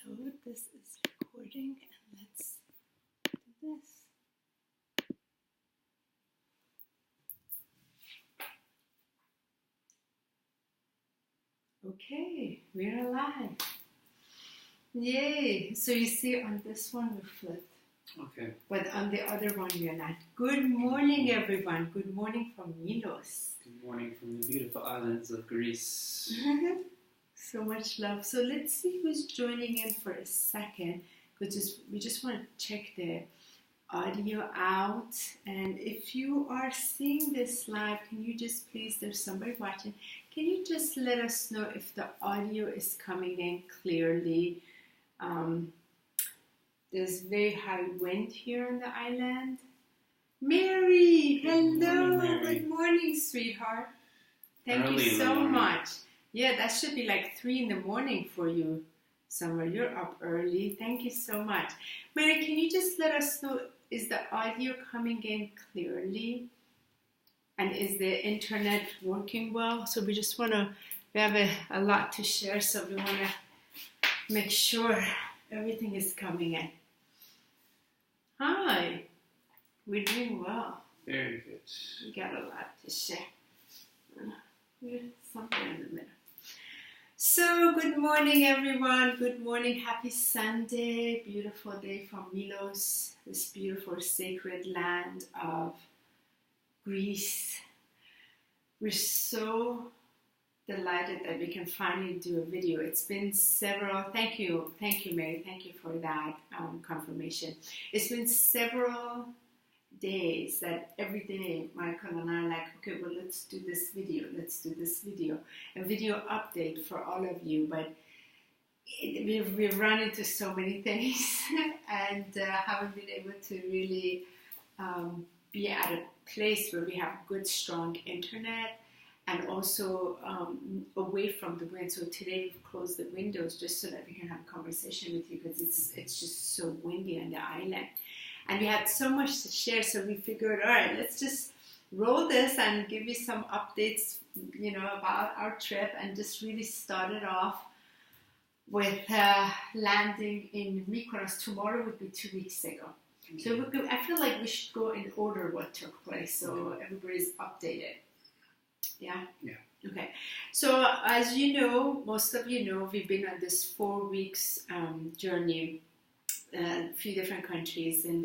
This is recording, and let's do this. Okay, we're alive. Yay! So you see on this one we flipped. Okay. But on the other one we're not. Good morning, everyone. Good morning from Milos. Good morning from the beautiful islands of Greece. So much love. So let's see who's joining in for a second. We just want to check the audio out. And if you are seeing this live, can you just please, there's somebody watching, can you just let us know if the audio is coming in clearly? There's very high wind here on the island. Mary, hello, good morning, sweetheart. Thank you so much. Yeah, that should be like 3 in the morning for you, Summer. You're up early. Thank you so much. Mary, can you just let us know, is the audio coming in clearly? And is the internet working well? So we just want to, we have a lot to share, so we want to make sure everything is coming in. Hi, we're doing well. Very good. We got a lot to share. We're somewhere in the middle. So, good morning, everyone. Good morning. Happy Sunday. Beautiful day from Milos, this beautiful sacred land of Greece. We're so delighted that we can finally do a video. It's been several, thank you Mary, thank you for that confirmation. It's been several days that every day Michael and I are like, okay, well, let's do this video, a video update for all of you, but we've run into so many things and haven't been able to really be at a place where we have good, strong internet, and also away from the wind. So today we've closed the windows just so that we can have a conversation with you, because it's just so windy on the island. And we had so much to share, so we figured, all right, let's just roll this and give you some updates, about our trip, and just really start it off with landing in Mykonos. Tomorrow would be 2 weeks ago. So I feel like we should go in order what took place, so everybody's updated. Yeah? Yeah. Okay. So as you know, most of you know, we've been on this 4 weeks journey, a few different countries, and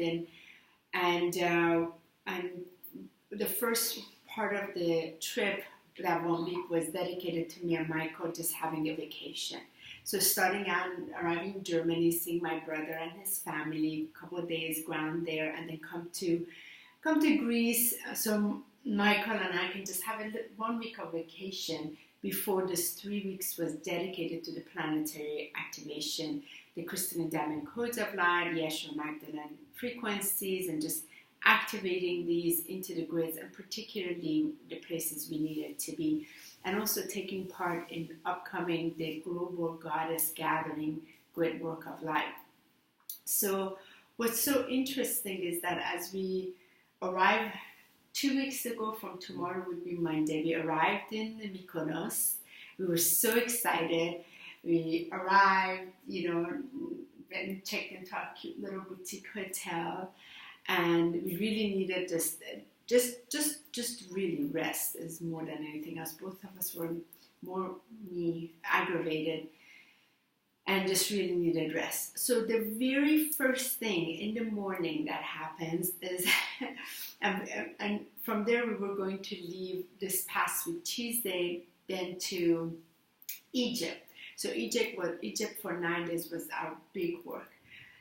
the first part of the trip, that 1 week, was dedicated to me and Michael just having a vacation. So starting out, arriving in Germany, seeing my brother and his family, a couple of days ground there, and then come to Greece. So Michael and I can just have 1 week of vacation before this 3 weeks was dedicated to the planetary activation, the crystalline diamond codes of light, Yeshua Magdalene frequencies, and just activating these into the grids, and particularly the places we needed to be, and also taking part in upcoming the Global Goddess Gathering Grid Work of Light. So what's so interesting is that as we arrive 2 weeks ago, from tomorrow would be Monday, we arrived in Mykonos. We were so excited. We arrived, and checked into our cute little boutique hotel, and we really needed just really rest is more than anything else. Both of us were aggravated, and just really needed rest. So the very first thing in the morning that happens is, and from there we were going to leave this past week, Tuesday, then to Egypt. So Egypt for 9 days was our big work.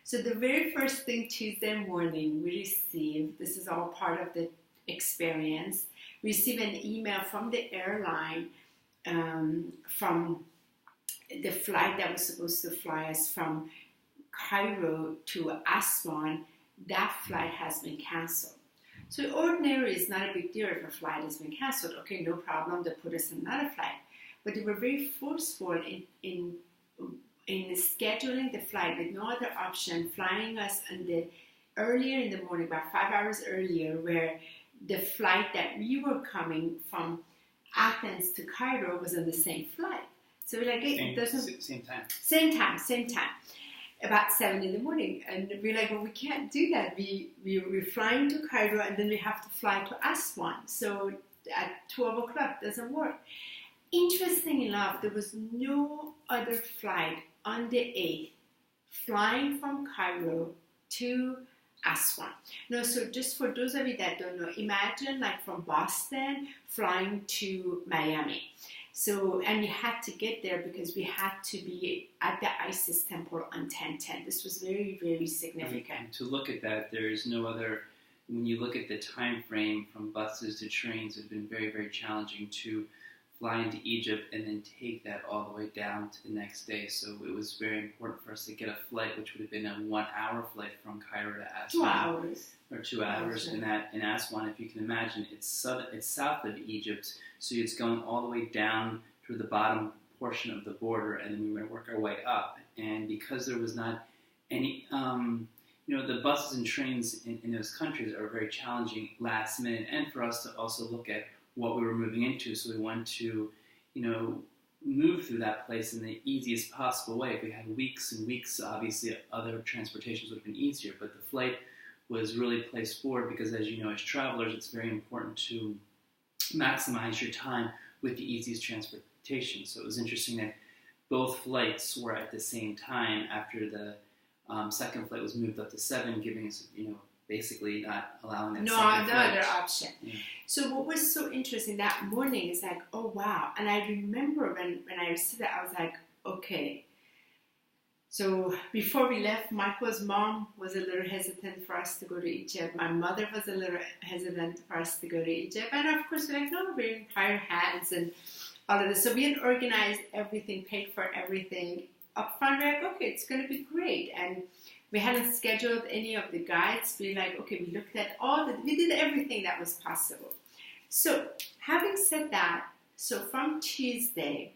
So the very first thing Tuesday morning we received, this is all part of the experience, we received an email from the airline, from the flight that was supposed to fly us from Cairo to Aswan. That flight has been canceled. So ordinarily it's not a big deal if a flight has been canceled. Okay, no problem, they put us in another flight. But they were very forceful in scheduling the flight with no other option, flying us earlier in the morning, about 5 hours earlier, where the flight that we were coming from Athens to Cairo was on the same flight. So we're like, it doesn't... Same time. Same time. about 7 in the morning. And we're like, well, we can't do that. We're flying to Cairo and then we have to fly to Aswan. So at 12 o'clock, doesn't work. Interesting enough, there was no other flight on the 8th flying from Cairo to Aswan. No, so just for those of you that don't know, imagine like from Boston flying to Miami. So, and we had to get there because we had to be at the ISIS temple on 10/10. This was very, very significant. And to look at that, there is no other, when you look at the time frame from buses to trains, it's been very, very challenging to fly into Egypt and then take that all the way down to the next day. So it was very important for us to get a flight, which would have been a 1 hour flight from Cairo to Aswan. 2 hours. Or 2 hours. And that in Aswan, if you can imagine, it's south of Egypt, so it's going all the way down through the bottom portion of the border, and then we were going to work our way up. And because there was not any, the buses and trains in those countries are very challenging last minute, and for us to also look at what we were moving into. So we wanted to, move through that place in the easiest possible way. If we had weeks and weeks, obviously other transportations would have been easier, but the flight was really placed forward because, as you know, as travelers, it's very important to maximize your time with the easiest transportation. So it was interesting that both flights were at the same time after the second flight was moved up to 7, giving us, basically not allowing that second flight. Other option. Yeah. So what was so interesting that morning is like, oh wow. And I remember when I received it, I was like, okay. So before we left, Michael's mom was a little hesitant for us to go to Egypt. My mother was a little hesitant for us to go to Egypt. And of course, we're like, no, we're in prior hands and all of this. So we had organized everything, paid for everything up front. We're like, okay, it's going to be great. And we hadn't scheduled any of the guides. We're like, okay, we looked at we did everything that was possible. So having said that, so from Tuesday,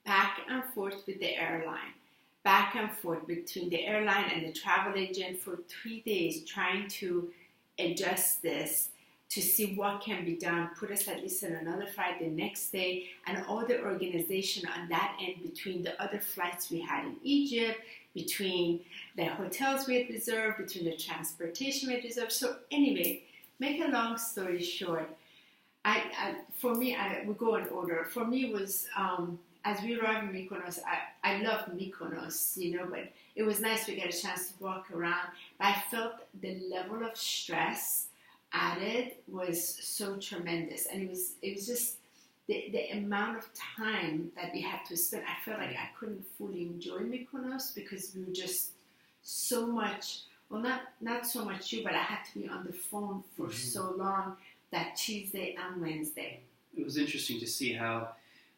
back and forth with the airline, back and forth between the airline and the travel agent for 3 days, trying to adjust this to see what can be done, put us at least on another flight the next day, and all the organization on that end between the other flights we had in Egypt, between the hotels we had reserved, between the transportation we had reserved. So anyway, make a long story short, we go in order. For me, it was as we arrived in Mykonos, I love Mykonos, but it was nice to get a chance to walk around. But I felt the level of stress added was so tremendous, and it was just the amount of time that we had to spend. I felt like I couldn't fully enjoy Mykonos because we were just so much. Well, not so much but I had to be on the phone for so long that Tuesday and Wednesday. It was interesting to see how,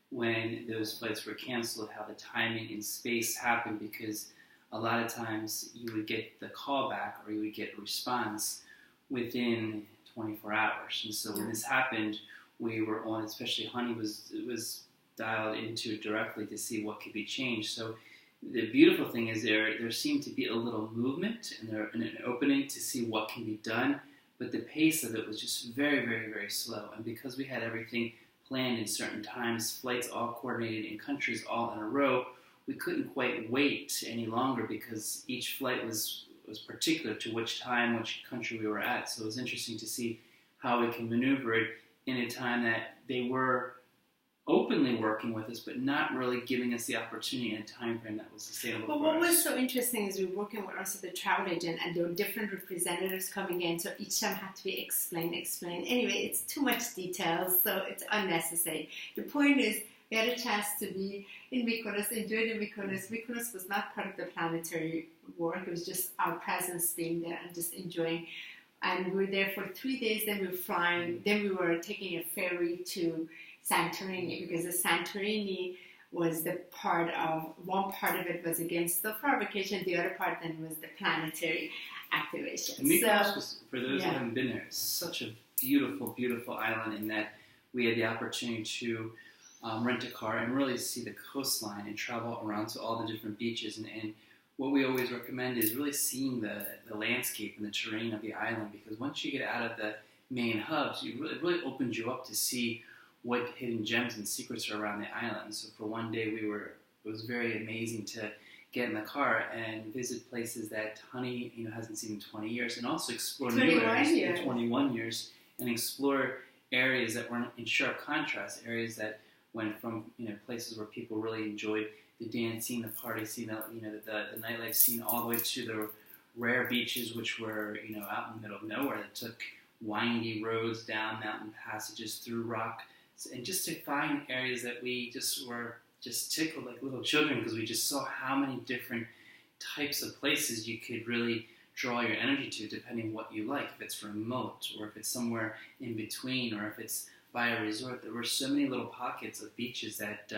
when those flights were canceled, how the timing and space happened, because a lot of times you would get the call back or you would get a response within 24 hours. And so when this happened, we were on, especially Honey was dialed into it directly to see what could be changed. So the beautiful thing is there seemed to be a little movement and an opening to see what can be done, but the pace of it was just very, very, very slow. And because we had everything planned in certain times, flights all coordinated in countries all in a row, we couldn't quite wait any longer because each flight was particular to which time, which country we were at. So it was interesting to see how we can maneuver it in a time that they were openly working with us, but not really giving us the opportunity in a time frame that was sustainable for us. What was so interesting is we were working with also the travel agent, and there were different representatives coming in, so each time had to be explained. Anyway, it's too much details, so it's unnecessary. The point is, we had a chance to be in Mykonos, enjoy the Mykonos. Mykonos was not part of the planetary work. It was just our presence being there and just enjoying. And we were there for 3 days, then we were flying, then we were taking a ferry to Santorini, because the Santorini was one part of it was against the flower vacation, the other part then was the planetary activation. And Mykonos was, for those who haven't been there, such a beautiful, beautiful island in that we had the opportunity to rent a car and really see the coastline and travel around to all the different beaches. And what we always recommend is really seeing the landscape and the terrain of the island, because once you get out of the main hubs, it really opens you up to see what hidden gems and secrets are around the island. So for one day it was very amazing to get in the car and visit places that Honey, hasn't seen in 20 years, and also explore 21 years, and explore areas that were in sharp contrast, areas that went from places where people really enjoyed the dance scene, the party scene, the nightlife scene, all the way to the rare beaches, which were out in the middle of nowhere, that took windy roads down mountain passages through rock, and just to find areas that we just were tickled like little children, because we just saw how many different types of places you could really draw your energy to, depending on what you like. If it's remote, or if it's somewhere in between, or if it's by a resort. There were so many little pockets of beaches that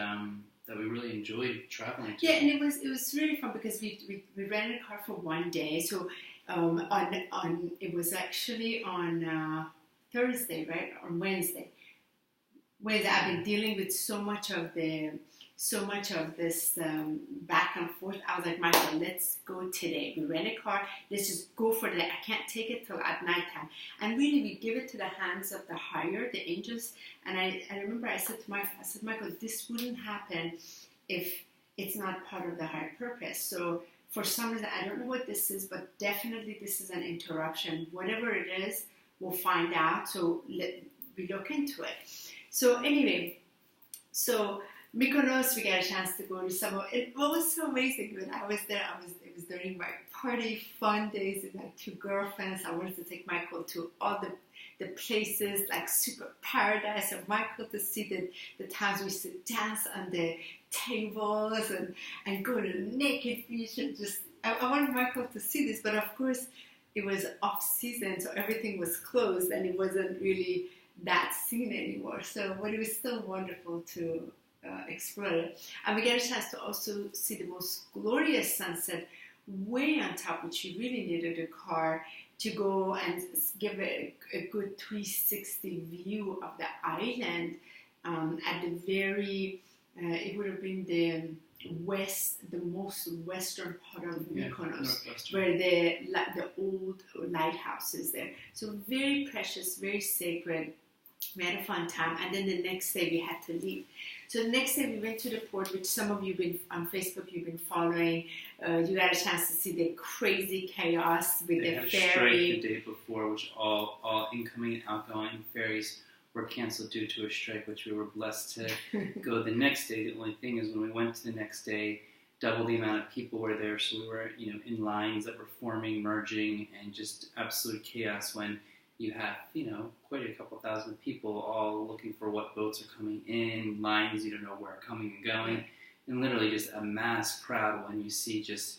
we really enjoyed traveling to. Yeah, and it was really fun because we rented a car for one day. So it was actually on Thursday, right? On Wednesday. I've been dealing with so much of this back and forth. I was like, Michael, let's go today. We rent a car. Let's just go for today. I can't take it till at nighttime. And really, we give it to the hands of the higher, the angels. And I remember I said to Michael, this wouldn't happen if it's not part of the higher purpose. So for some reason, I don't know what this is, but definitely this is an interruption. Whatever it is, we'll find out. So we look into it. So anyway, Mykonos, we got a chance to go to some of it. What was so amazing when I was there, it was during my party fun days with my two girlfriends. I wanted to take Michael to all the places like super paradise, and Michael to see the times we used to dance on the tables and go to the naked beach, and just I wanted Michael to see this, but of course it was off season, so everything was closed and it wasn't really that scene anymore. So, but it was still wonderful to explore it. And we get a chance to also see the most glorious sunset way on top, which you really needed a car to go and give a good 360 view of the island at the very, it would have been the most western part of Mykonos, where the old lighthouse is there. So very precious, very sacred. We had a fun time, and then the next day we had to leave. So the next day we went to the port, which some of you been on Facebook, you've been following. You got a chance to see the crazy chaos with the ferry. They had a strike the day before, which all incoming and outgoing ferries were canceled due to a strike, which we were blessed to go the next day. The only thing is, when we went to the next day, double the amount of people were there, so we were in lines that were forming, merging, and just absolute chaos when you have, quite a couple thousand people all looking for what boats are coming in, lines you don't know where are coming and going, and literally just a mass crowd when you see just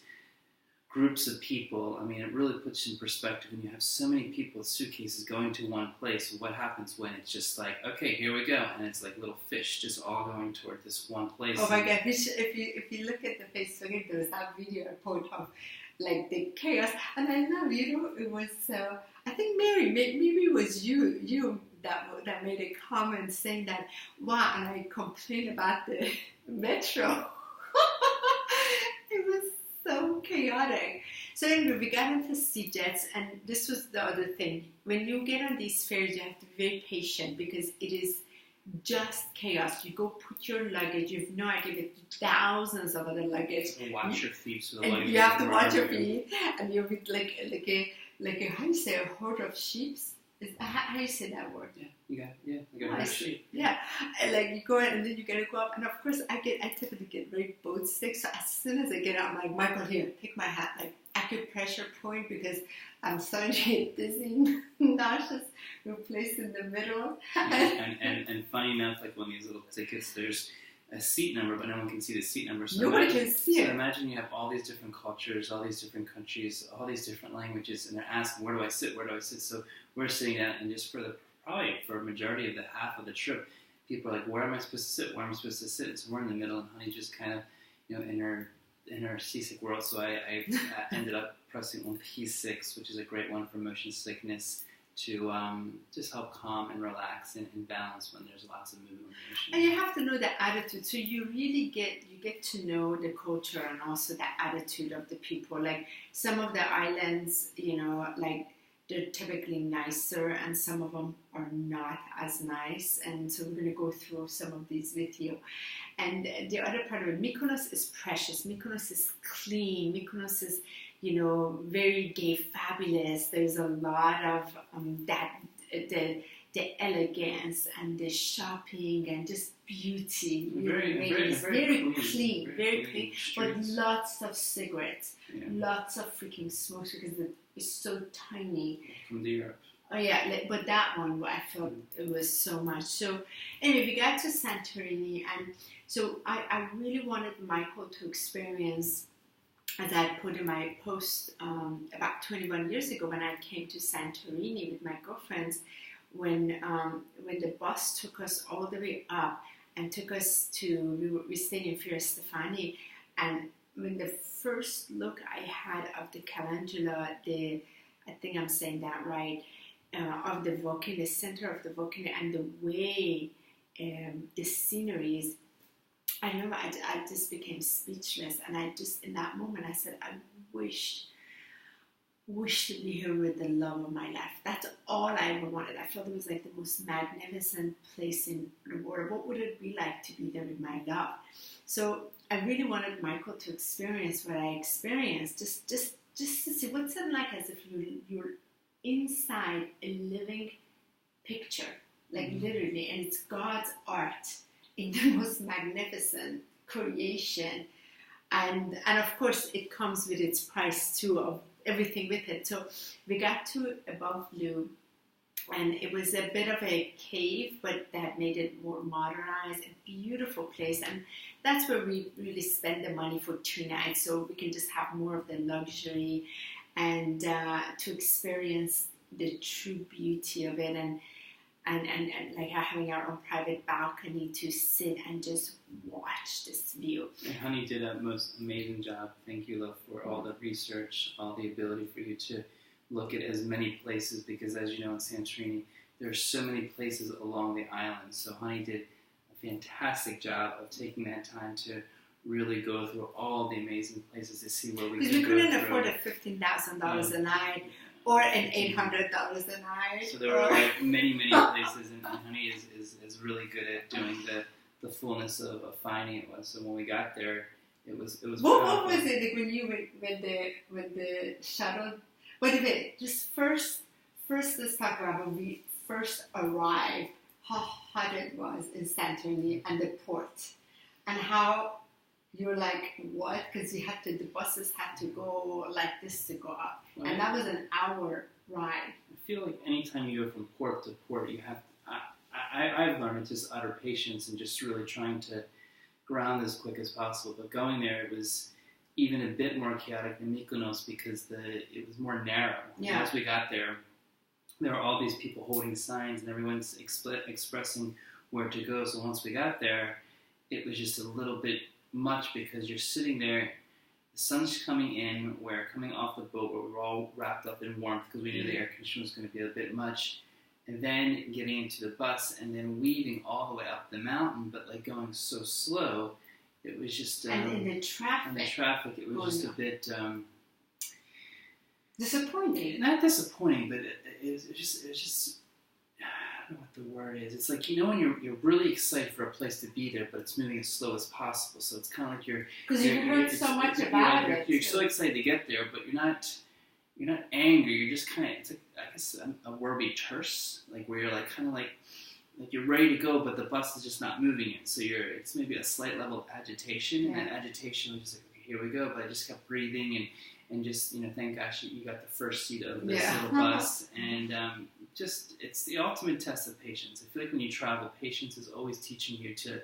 groups of people. I mean, it really puts you in perspective when you have so many people with suitcases going to one place. What happens when it's just like, okay, here we go, and it's like little fish just all going toward this one place. Oh my God, if you look at the Facebook, there was that video I put of like the chaos, and I love, it was I think Mary, maybe it was you that made a comment saying that, wow, and I complained about the metro. It was so chaotic. So anyway, we got into sea jets, and this was the other thing. When you get on these ferries, you have to be very patient because it is just chaos. You go put your luggage, you have no idea, with thousands of other luggage. Watch your feet. So and you have to watch your feet, and you'll be like a how do you say, a herd of sheep? How do you say that word? Yeah, you got it. Yeah, like a sheep. Yeah, and like you go in, and then you gotta go up, and of course I typically get very boat sick. So as soon as I get out, I'm like, Michael, here, take my hat, like acupressure point, because I'm starting to get dizzy, nauseous, replaced in the middle. and funny enough, like on these little tickets, there's a seat number, but no one can see the seat number. So nobody can see it. So imagine you have all these different cultures, all these different countries, all these different languages, and they're asking, where do I sit? Where do I sit? So we're sitting down, and just probably for a majority of the half of the trip, people are like, where am I supposed to sit? Where am I supposed to sit? So we're in the middle, and Honey just kind of, in her seasick world. So I ended up pressing on P6, which is a great one for motion sickness, to just help calm and relax and balance when there's lots of movement. And you have to know the attitude. So you really get to know the culture and also the attitude of the people. Like some of the islands, like they're typically nicer, and some of them are not as nice. And so we're going to go through some of these with you. And the other part of it, Mykonos is precious. Mykonos is clean. Mykonos is, very gay, fabulous. There's a lot of the elegance and the shopping and just beauty. Very clean, but lots of cigarettes, lots of freaking smokes because it's so tiny. From the Europe. Oh yeah, but that one I felt it was so much. So anyway, we got to Santorini, and so I really wanted Michael to experience, as I put in my post about 21 years ago when I came to Santorini with my girlfriends, when the bus took us all the way up and took us to, we stayed in Fiera Stefani, and when the first look I had of the calendula, I think I'm saying that right, of the volcano, the center of the volcano, and the way the scenery is, I remember I just became speechless, and I just, in that moment, I said, I wish to be here with the love of my life. That's all I ever wanted. I felt it was like the most magnificent place in the world. What would it be like to be there with my love? So I really wanted Michael to experience what I experienced, just to see what's it like as if you're inside a living picture, like literally, and it's God's art in the most magnificent creation, and of course it comes with its price too of everything with it. So we got to Above Blue, and it was a bit of a cave, but that made it more modernized, a beautiful place, and that's where we really spend the money for 2 nights, so we can just have more of the luxury and to experience the true beauty of it, and like having our own private balcony to sit and just watch this view. And Honey did a most amazing job. Thank you, love, for all the research, all the ability for you to look at as many places, because as you know in Santorini, there are so many places along the island. So Honey did a fantastic job of taking that time to really go through all the amazing places to see where we could go. Because we couldn't afford a $15,000 a night or an $800 a night. So there were like many places, and Honey is really good at doing the fullness of finding it. So when we got there, it was. What was it like when you with the shuttle? Wait a minute. Just first, let's talk about when we first arrived. How hot it was in Santorini and the port, and how. You're like, what? Because the buses had to go like this to go up. Right. And that was an hour ride. I feel like anytime you go from port to port, you have, I've learned just utter patience and just really trying to ground as quick as possible. But going there, it was even a bit more chaotic than Mykonos because it was more narrow. Yeah. And as we got there were all these people holding signs and everyone's expressing where to go. So once we got there, it was just a little bit much because you're sitting there, the sun's coming in, we're coming off the boat where we're all wrapped up in warmth because we knew the air conditioning was going to be a bit much, and then getting into the bus and then weaving all the way up the mountain, but like going so slow, it was just and in the traffic, it was just a bit disappointing. Not disappointing, but it was just. I don't know what the word is. It's like, when you're really excited for a place to be there, but it's moving as slow as possible. So it's kind of like because you heard so much about it. You're so excited to get there, but you're not angry. You're just kind of, it's like, I guess a word would be terse, like where you're like kind of like you're ready to go, but the bus is just not moving it. So it's maybe a slight level of agitation, and that agitation was just like, okay, here we go. But I just kept breathing and just thank gosh you got the first seat of this little bus, and it's the ultimate test of patience. I feel like when you travel, patience is always teaching you to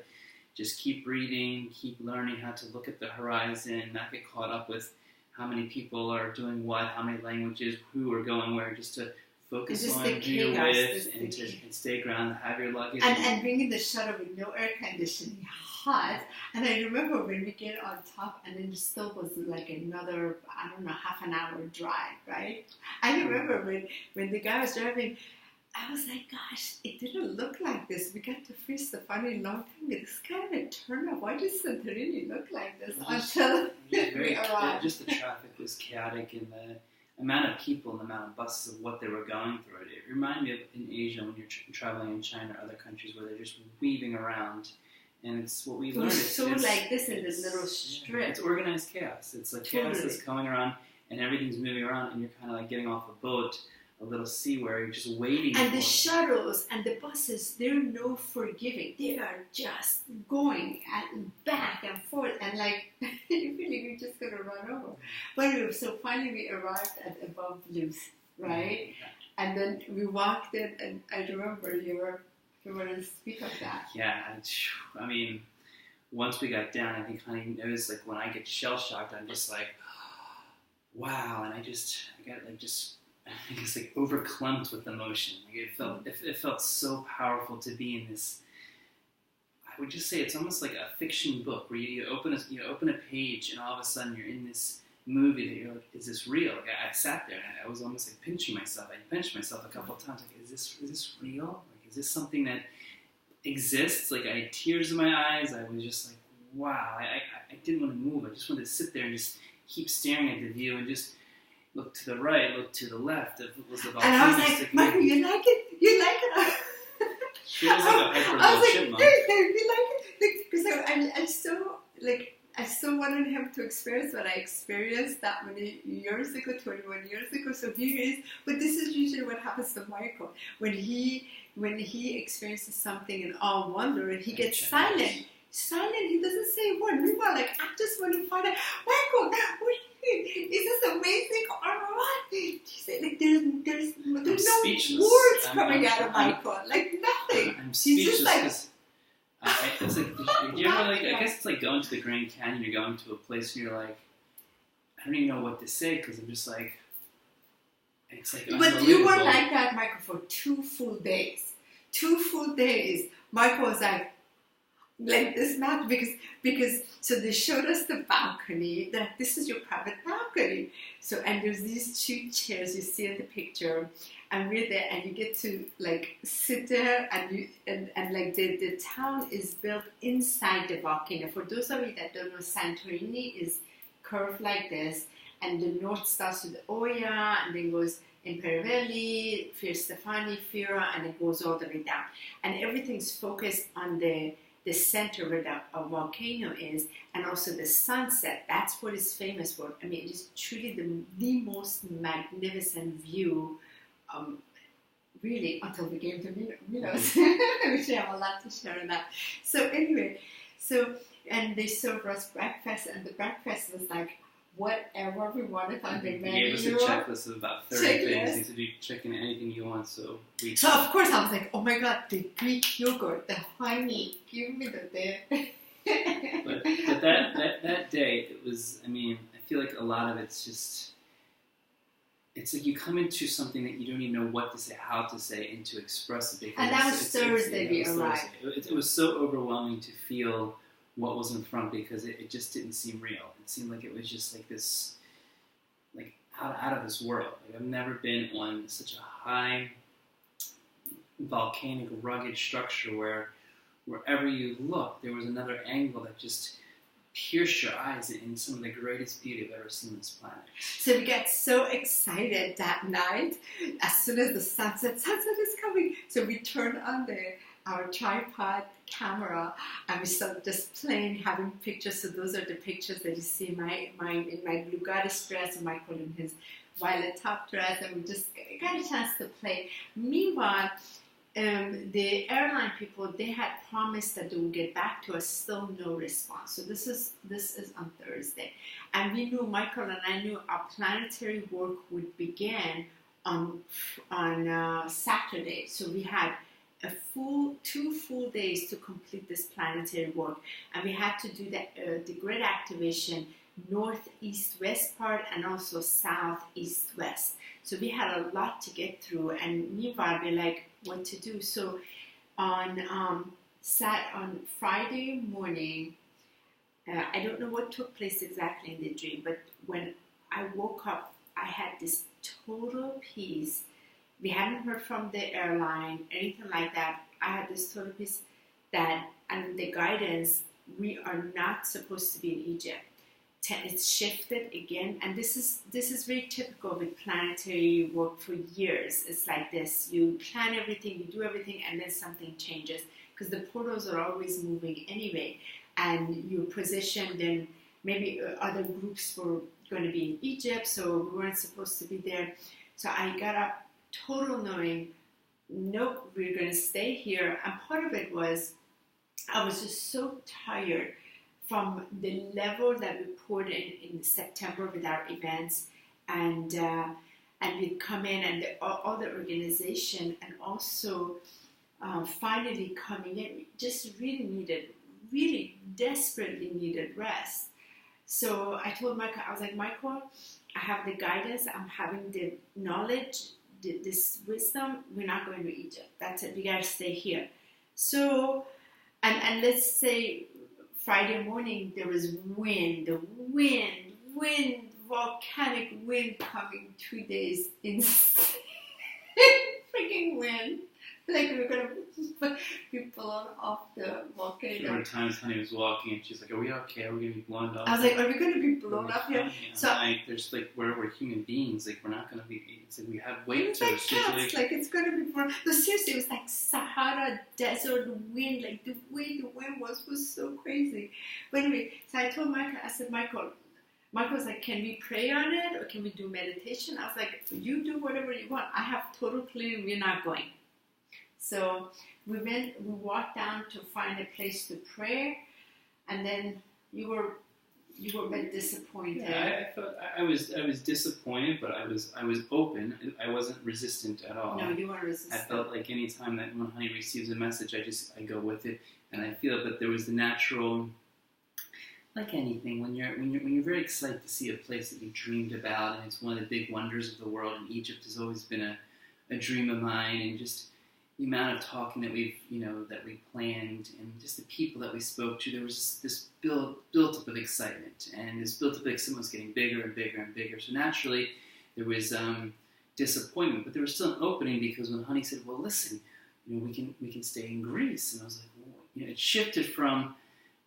just keep breathing, keep learning how to look at the horizon, not get caught up with how many people are doing what, how many languages, who are going where, just to focus on who you're with and stay grounded, have your luggage. And being in the shuttle with no air conditioning, hot. And I remember when we get on top and then it still was like another, half an hour drive, right? I remember when the guy was driving, I was like, gosh, it didn't look like this. We got to Fiera Stefani a long time. It's kind of a turn off. Why does Santorini look like this? Until we arrived. Just the traffic was chaotic, and amount of people and the amount of buses of what they were going through. It reminded me of in Asia when you're traveling in China or other countries where they're just weaving around. And it's what we learned. It's so like this in this little strip. It's organized chaos. It's like chaos that's going around and everything's moving around and you're kind of like getting off a boat, a little sea where you're just waiting. And the shuttles and the buses, they're no forgiving. They are just going back and forth and like, you feel like you're just going to run over. But so finally we arrived at above Luz, right? And then we walked in and I remember you want to speak of that. Yeah, I mean, once we got down, I think honey knows, like when I get shell shocked, I'm just like, wow, and I got like just, I guess like overclumped with emotion. Like it felt so powerful to be in this. I would just say it's almost like a fiction book where you open a page and all of a sudden you're in this movie that you're like, is this real? Like I sat there and I was almost like pinching myself. I pinched myself a couple of times. Like, is this real? Is this something that exists? Like I had tears in my eyes. I was just like, wow. I didn't want to move. I just wanted to sit there and just keep staring at the view and just look to the right, look to the left. It was the and I was like, Michael, you like it? You like it? She was like a hyper I was like, chipmunk. you like it? Because I so wanted him to experience what I experienced that many years ago, 21 years ago. So here he is. But this is usually what happens to Michael. When he experiences something in all wonder and he gets silent, he doesn't say a word. Meanwhile, like, I just want to find out, Michael, is this amazing or what? He said, like, there's no words coming out of Michael. Like, nothing. I'm speechless because it's like, do you ever like, I guess it's like going to the Grand Canyon, you're going to a place and you're like, I don't even know what to say because I'm just like, it's like But you were like that, Michael, for 2 full days. 2 full days. Michael was like this map because so they showed us the balcony, that this is your private balcony. So and there's these 2 chairs you see in the picture, and we're there and you get to like sit there and like the town is built inside the volcano. For those of you that don't know, Santorini is curved like this, and the north starts with Oya and then goes Imperivelli, Fir Stefani, Fira, and it goes all the way down. And everything's focused on the center where the volcano is, and also the sunset. That's what it's famous for. I mean, it is truly the most magnificent view, really, until we came to Milos, which we have a lot to share on that. So anyway, and they served us breakfast, and the breakfast was like, whatever we wanted on the menu. They gave us a checklist of about 30 things. You could be checking anything you want. So of course I was like, oh my god, the Greek yogurt, the honey, give me the day. but that day, it was, I mean, I feel like a lot of it's just, it's like you come into something that you don't even know what to say, how to say, and to express it. And that was Thursday we arrived. It was so overwhelming to feel what was in front because it just didn't seem real. It seemed like it was just like this, like out of this world. Like I've never been on such a high volcanic rugged structure where wherever you look there was another angle that just pierced your eyes in some of the greatest beauty I've ever seen on this planet. So we got so excited that night as soon as the sunset is coming. So we turned on our tripod camera and we started just playing, having pictures. So those are the pictures that you see in my blue goddess dress and Michael in his violet top dress, and we just got a chance to play. Meanwhile, the airline people, they had promised that they would get back to us, still no response. So this is on Thursday, and we knew, Michael and I knew, our planetary work would begin on Saturday. So we had 2 full days to complete this planetary work, and we had to do the grid activation northeast-west part and also southeast-west. So we had a lot to get through, and meanwhile we're like, what to do? So on Friday morning, I don't know what took place exactly in the dream, but when I woke up, I had this total peace. We hadn't heard from the airline, anything like that. I had this total peace that, and the guidance, we are not supposed to be in Egypt. it's shifted again, and this is very typical with planetary work for years. It's like this: you plan everything, you do everything, and then something changes because the portals are always moving anyway, and you're positioned in maybe other groups were going to be in Egypt, so we weren't supposed to be there. So I got up total knowing, nope, we're going to stay here. And part of it was I was just so tired from the level that we poured in September with our events, and we'd come in, and all the organization, and also finally coming in, just really desperately needed rest. So I told Michael, I was like, Michael, I have the guidance, I'm having the knowledge, this wisdom, we're not going to Egypt. That's it, we got to stay here. So, and let's say Friday morning, there was wind, volcanic wind coming 2 days, insane freaking wind. Like we were going to be blown off the volcano. There were times Honey was walking and she's like, are we okay? Are we going to be blown off? I was like, are we going to be blown off here? So like, there's like, we're human beings. Like, we're not going to be, it's like we have weight to us. Like it's going to be blown. No, seriously, it was like Sahara desert wind. Like the way the wind was so crazy. But anyway, so I told Michael, I said, Michael was like, can we pray on it or can we do meditation? I was like, you do whatever you want. I have total clear, we're not going. So we walked down to find a place to pray, and then you were a bit disappointed. Yeah, I felt I was disappointed, but I was open. I wasn't resistant at all. No, you weren't resistant. I felt like any time that when Honey receives a message, I go with it, and I feel that there was the natural. Like anything, when you're very excited to see a place that you dreamed about, and it's one of the big wonders of the world, and Egypt has always been a dream of mine, and just the amount of talking that we planned, and just the people that we spoke to, there was this built up of excitement, and this built up of excitement was getting bigger and bigger and bigger. So naturally, there was disappointment, but there was still an opening because when Honey said, "Well, listen, we can stay in Greece," and I was like, well, it shifted from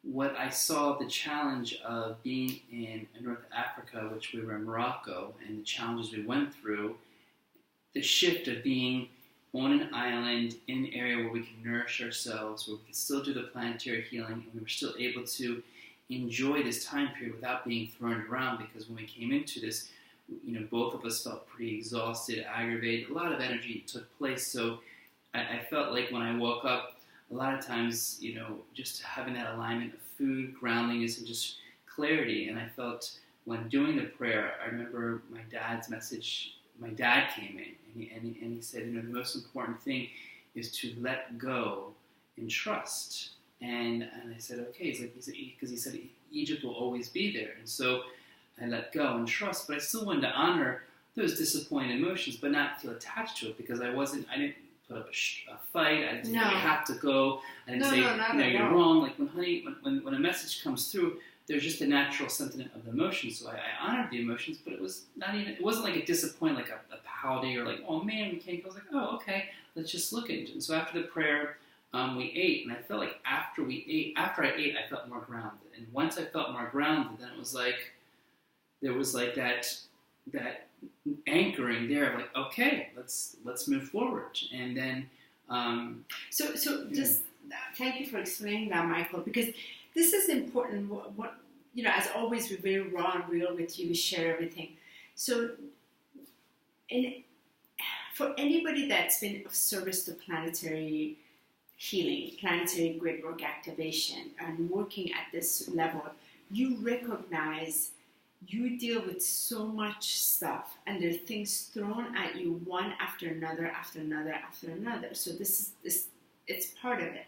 what I saw the challenge of being in North Africa, which we were in Morocco, and the challenges we went through, the shift of being on an island in an area where we can nourish ourselves, where we can still do the planetary healing, and we were still able to enjoy this time period without being thrown around, because when we came into this, both of us felt pretty exhausted, aggravated, a lot of energy took place. So I felt like when I woke up, a lot of times, just having that alignment of food, groundingness, and just clarity. And I felt when doing the prayer, I remember my dad's message. My dad came in and he said, the most important thing is to let go and trust. And I said, okay. Because he said Egypt will always be there. And so I let go and trust, but I still wanted to honor those disappointing emotions, but not feel attached to it, because I didn't put up a fight. I didn't say, you have to go. I didn't say, you're wrong. Like when a message comes through, there's just a natural sentiment of the emotion. So I honored the emotions, but it wasn't like a disappointment, like a pouty or like, oh man, we can't go. I was like, oh, okay, let's just look at it. And so after the prayer, we ate, and I felt like after I ate, I felt more grounded. And once I felt more grounded, then it was like, there was like that anchoring there of like, okay, let's move forward. And then just thank you for explaining that, Michael, because this is important. What as always, we're very raw and real with you. We share everything. So, for anybody that's been of service to planetary healing, planetary grid work activation, and working at this level, you recognize you deal with so much stuff, and there are things thrown at you one after another, after another, after another. So it's part of it.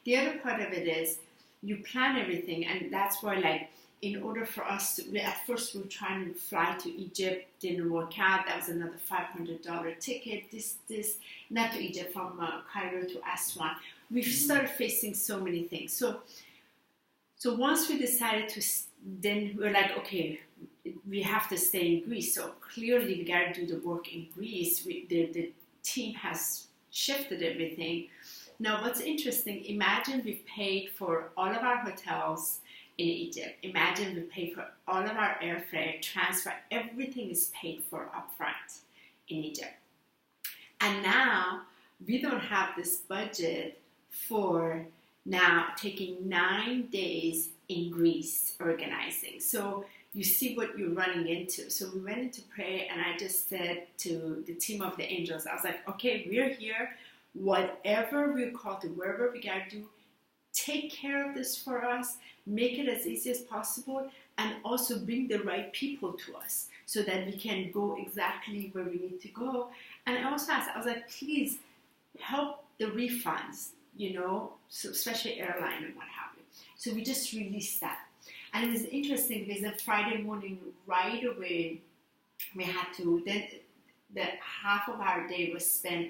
The other part of it is you plan everything, and that's why, like, in order for us to, at first we were trying to fly to Egypt, didn't work out. That was another $500 ticket. Not to Egypt, from Cairo to Aswan. We've started facing so many things. So once we decided to, then we were like, okay, we have to stay in Greece. So clearly we got to do the work in Greece. The team has shifted everything. Now, what's interesting, imagine we've paid for all of our hotels, in Egypt. Imagine we pay for all of our airfare, transfer, everything is paid for upfront in Egypt. And now we don't have this budget for now taking 9 days in Greece organizing. So you see what you're running into. So we went into prayer, and I just said to the team of the angels, I was like, okay, we're here. Whatever we're called to, wherever we got to do, take care of this for us, make it as easy as possible, and also bring the right people to us so that we can go exactly where we need to go. And I also asked, I was like, please help the refunds, so especially airline and what have you. So we just released that. And it was interesting because on Friday morning, right away, we had to, then the half of our day was spent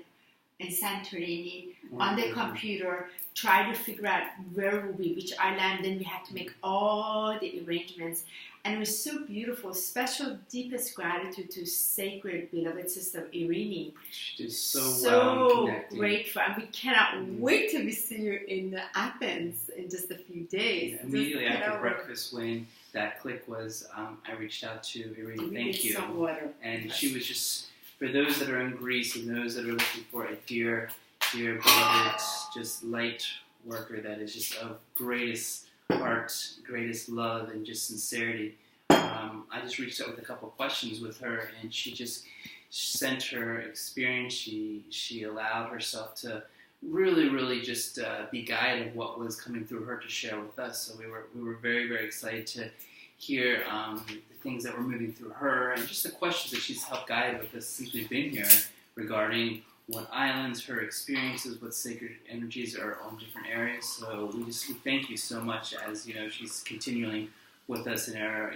in Santorini on the computer, try to figure out where will be, which island. Then we had to make all the arrangements. And it was so beautiful. Special, deepest gratitude to sacred, beloved sister Irene. She did so grateful. And we cannot wait till we see you in Athens in just a few days. Yeah, immediately after breakfast, when that click was, I reached out to Irene. Thank you. Some water. And she was just, for those that are in Greece and those that are looking for a dear, dear beloved, just light worker that is just of greatest heart, greatest love, and just sincerity. I just reached out with a couple of questions with her, and she just sent her experience. She allowed herself to really, really just be guided of what was coming through her to share with us. So we were very, very excited to hear the things that were moving through her, and just the questions that she's helped guide with us since we've been here regarding what islands, her experiences, what sacred energies are on different areas. So we thank you so much as, she's continuing with us in our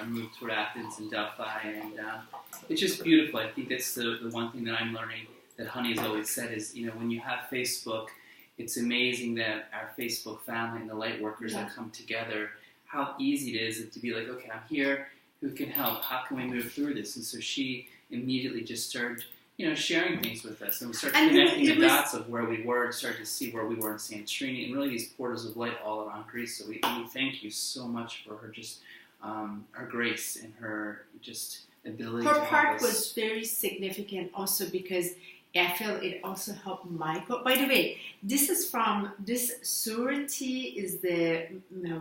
move toward Athens and Delphi. And it's just beautiful. I think that's the one thing that I'm learning that Honey has always said is, when you have Facebook, it's amazing that our Facebook family and the light workers that come together, how easy it is to be like, okay, I'm here, who can help? How can we move through this? And so she immediately just started sharing things with us. And we started connecting the dots of where we were and started to see where we were in Santorini and really these portals of light all around Greece. So we thank you so much for her just, her grace and her just ability to help us. Her part was very significant also because I feel it also helped Michael. By the way, this surety is the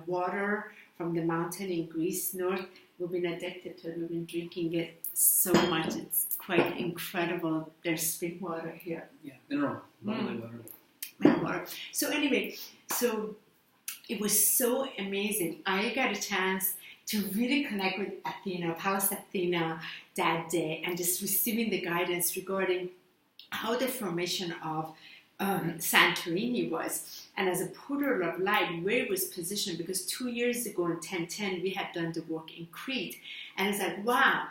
water from the mountain in Greece north. We've been addicted to it. We've been drinking it so much. It's quite incredible. There's spring water here. Yeah, mineral water. Mineral water. So anyway, so it was so amazing. I got a chance to really connect with Athena, Palace Athena that day, and just receiving the guidance regarding how the formation of Santorini was, and as a portal of light, where it was positioned, because 2 years ago in 1010 we had done the work in Crete, and it's like, wow,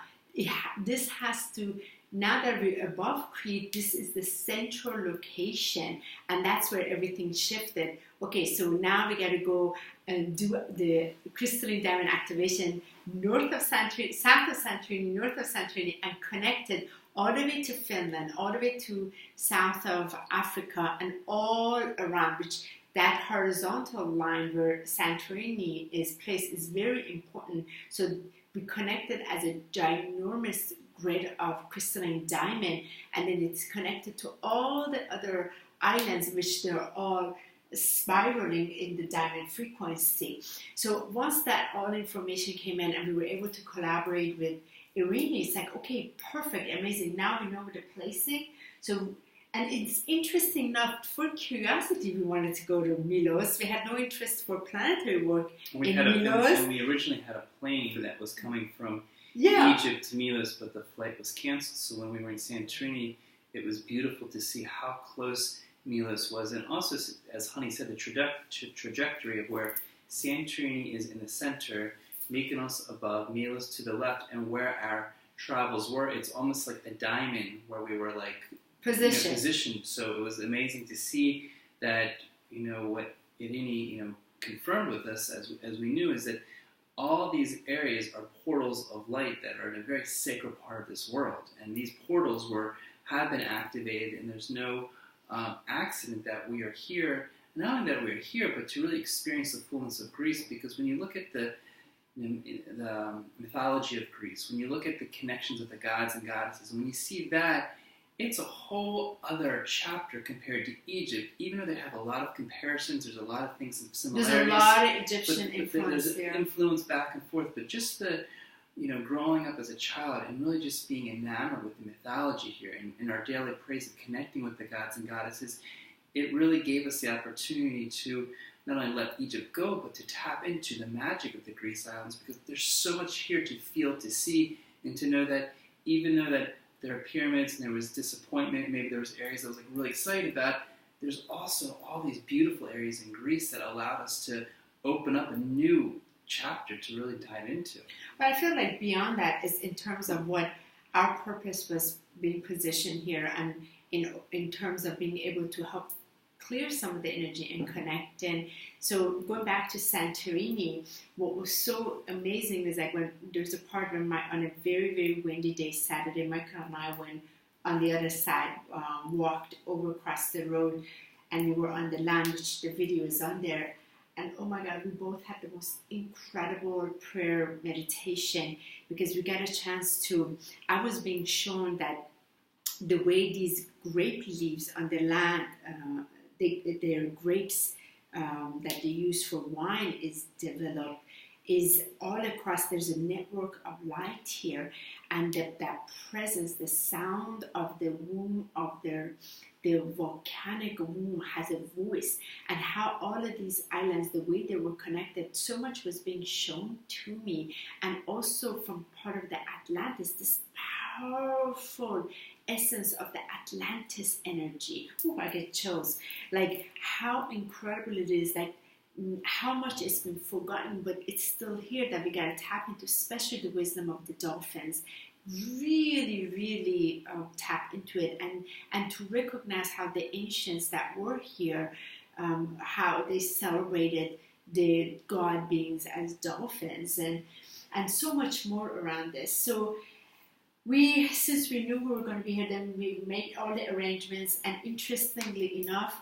this has to, now that we're above Crete, this is the central location, and that's where everything shifted. Okay, so now we got to go and do the crystalline diamond activation north of Santorini, south of Santorini, north of Santorini, and connected all the way to Finland, all the way to south of Africa, and all around, which that horizontal line where Santorini is placed is very important. So we connected as a ginormous grid of crystalline diamond, and then it's connected to all the other islands, which they're all spiraling in the diamond frequency. So once that all information came in and we were able to collaborate with Irene, it's like, okay, perfect, amazing. Now we know the placing. So, and it's interesting enough, for curiosity, we wanted to go to Milos. We had no interest for planetary work in Milos. We originally had a plane that was coming from Egypt to Milos, but the flight was canceled. So when we were in Santorini, it was beautiful to see how close Milos was. And also, as Honey said, the trajectory of where Santorini is in the center, Mykonos above, Milos to the left, and where our travels were, it's almost like a diamond where we were like positioned. So it was amazing to see that, what Irene, confirmed with us as we knew, is that all these areas are portals of light that are in a very sacred part of this world. And these portals have been activated, and there's no accident that we are here. not only that we're here, but to really experience the fullness of Greece. Because when you look at the mythology of Greece, when you look at the connections of the gods and goddesses, when you see that, it's a whole other chapter compared to Egypt. Even though they have a lot of comparisons, there's a lot of things and similarities. There's a lot of Egyptian influence there's there. Influence back and forth, but just the growing up as a child and really just being enamored with the mythology here and in our daily praise and connecting with the gods and goddesses, it really gave us the opportunity to not only let Egypt go, but to tap into the magic of the Greece islands, because there's so much here to feel, to see, and to know that even though that there are pyramids and there was disappointment, maybe there was areas I was really excited about, there's also all these beautiful areas in Greece that allowed us to open up a new chapter to really dive into. But I feel like beyond that is in terms of what our purpose was being positioned here, and in terms of being able to help clear some of the energy and connect. And so going back to Santorini, what was so amazing is like when there's a part on a very, very windy day, Saturday, Michael and I went on the other side, walked over across the road, and we were on the land, which the video is on there. And oh my God, we both had the most incredible prayer meditation, because we got a chance to, I was being shown that the way these grape leaves on the land, their grapes that they use for wine is developed, is all across. There's a network of light here, and that presence, the sound of the womb of the volcanic womb has a voice, and how all of these islands, the way they were connected, so much was being shown to me. And also from part of the Atlantis, this powerful essence of the Atlantis energy. Oh, I get chills. Like how incredible it is, like how much it's been forgotten, but it's still here that we gotta tap into, especially the wisdom of the dolphins. Really, really tap into it, and to recognize how the ancients that were here, how they celebrated the god beings as dolphins, and so much more around this. So since we knew we were going to be here, then we made all the arrangements, and interestingly enough,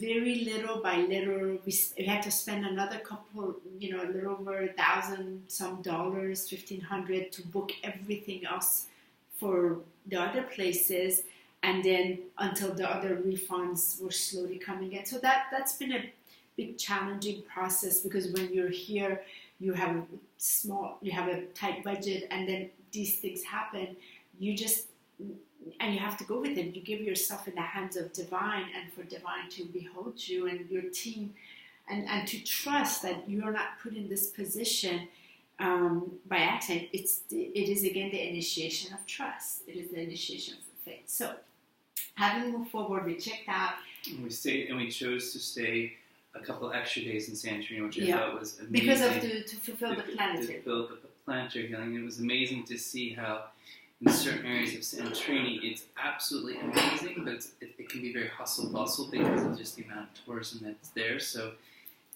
very little by little, we had to spend another couple, a little over $1,000 some, $1,500 to book everything else for the other places, and then until the other refunds were slowly coming in. So that's been a big challenging process, because when you're here, you have a tight budget, and then these things happen, and you have to go with it. You give yourself in the hands of Divine, and for Divine to behold you and your team, and to trust that you are not put in this position by accident. It is again the initiation of trust. It is the initiation of faith. So, having moved forward, we checked out. And we stayed, and we chose to stay a couple extra days in Santorini, which I thought was amazing. Because of to fulfill the planetary. To fulfill the planetary healing. It was amazing to see how in certain areas of Santorini it's absolutely amazing, but it can be very hustle-bustle because of just the amount of tourism that's there. So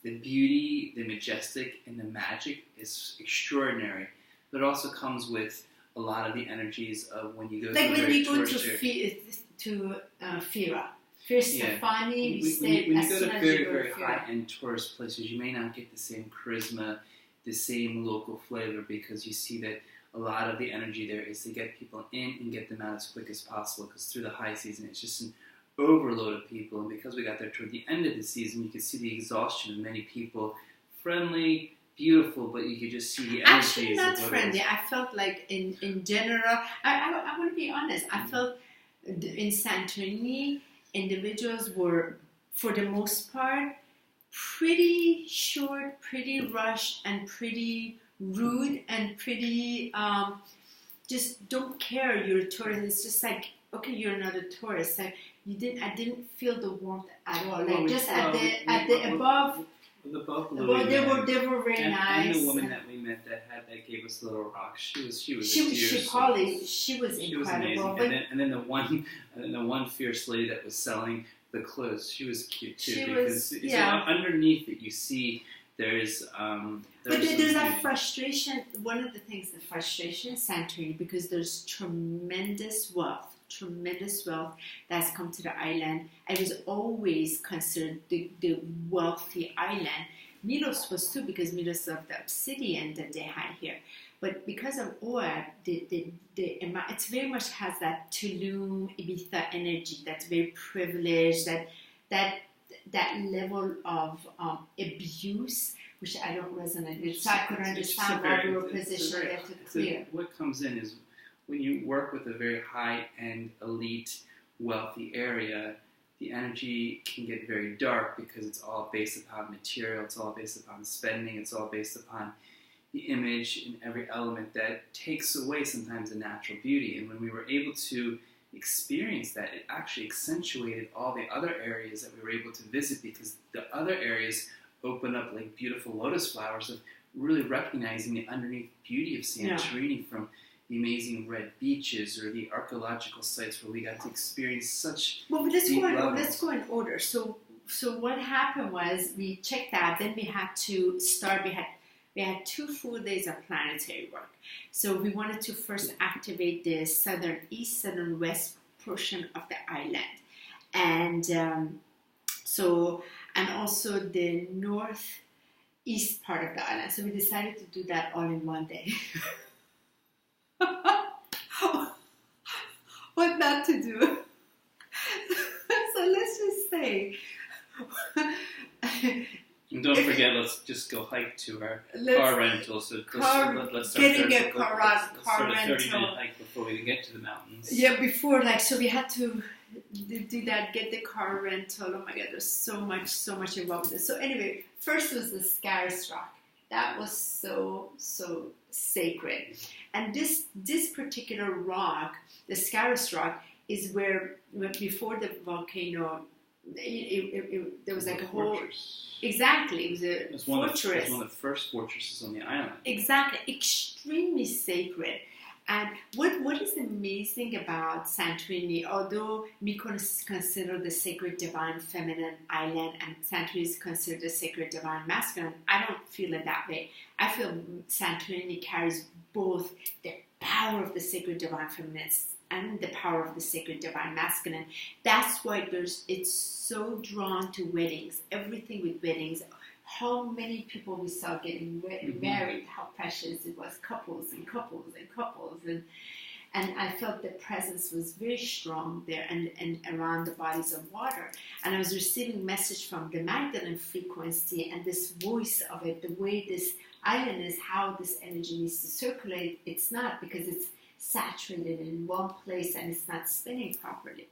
the beauty, the majestic, and the magic is extraordinary. But it also comes with a lot of the energies of when you go like to when we go to Fira. Stefani, we stayed. When you go to very, very high-end tourist places, you may not get the same charisma, the same local flavor, because you see that a lot of the energy there is to get people in and get them out as quick as possible, because through the high season, it's just an overload of people. And because we got there toward the end of the season, you could see the exhaustion of many people. Friendly, beautiful, but you could just see the energy. Actually, not friendly. I felt like in general, I want to be honest, I felt in Santorini, individuals were, for the most part, pretty short, pretty rushed, and pretty rude, and pretty just don't care you're a tourist. It's just like, okay, you're another tourist. Like I didn't feel the warmth at all. Like just at the above. They were very nice. And the woman that we met that gave us little rocks, she was she was incredible. And then the one fierce lady that was selling the clothes, she was cute too, so underneath it you see there's that frustration. One of the things, the frustration in Santorini, because there's tremendous wealth, tremendous wealth that's come to the island. It was always considered the wealthy island. Milos was too, because Milos of the obsidian that they had here. But because of oil, it very much has that Tulum, Ibiza energy that's very privileged, that level of abuse, which I don't resonate with. So I could understand why we were positioned there to clear. What comes in is when you work with a very high-end, elite, wealthy area, the energy can get very dark because it's all based upon material, it's all based upon spending, it's all based upon the image and every element that takes away sometimes the natural beauty. And when we were able to experience that, it actually accentuated all the other areas that we were able to visit, because the other areas open up like beautiful lotus flowers of really recognizing the underneath beauty of Santorini, from the amazing red beaches or the archaeological sites where we got to experience such deep levels. Let's go in order. So what happened was we checked out, then we had to start, we had 2 full days of planetary work. So we wanted to first activate the southern east, southern west portion of the island. And and also the northeast part of the island. So we decided to do that all in one day. What not to do? So let's just say... And don't forget, let's just go hike to our car rental. So let's start getting a car rental. 30-minute hike before we get to the mountains. Yeah, before, so we had to do that, get the car rental. Oh my God, there's so much involved with it. So anyway, first was the Scaris Rock. That was so sacred. And this particular rock, the Scaris Rock, is where before the volcano, there was like a whole... Exactly, it was a fortress. It was one of the first fortresses on the island. Exactly, extremely sacred. And what is amazing about Santorini, although Mykonos is considered the sacred divine feminine island and Santorini is considered the sacred divine masculine, I don't feel it that way. I feel Santorini carries both the power of the sacred divine feminine and the power of the sacred divine masculine. That's why it's so drawn to weddings, everything with weddings. How many people we saw getting married, how precious it was, couples and couples and couples. And I felt the presence was very strong there and around the bodies of water. And I was receiving message from the Magdalene frequency and this voice of it, the way this island is, how this energy needs to circulate. It's not, because it's saturated in one place and it's not spinning properly.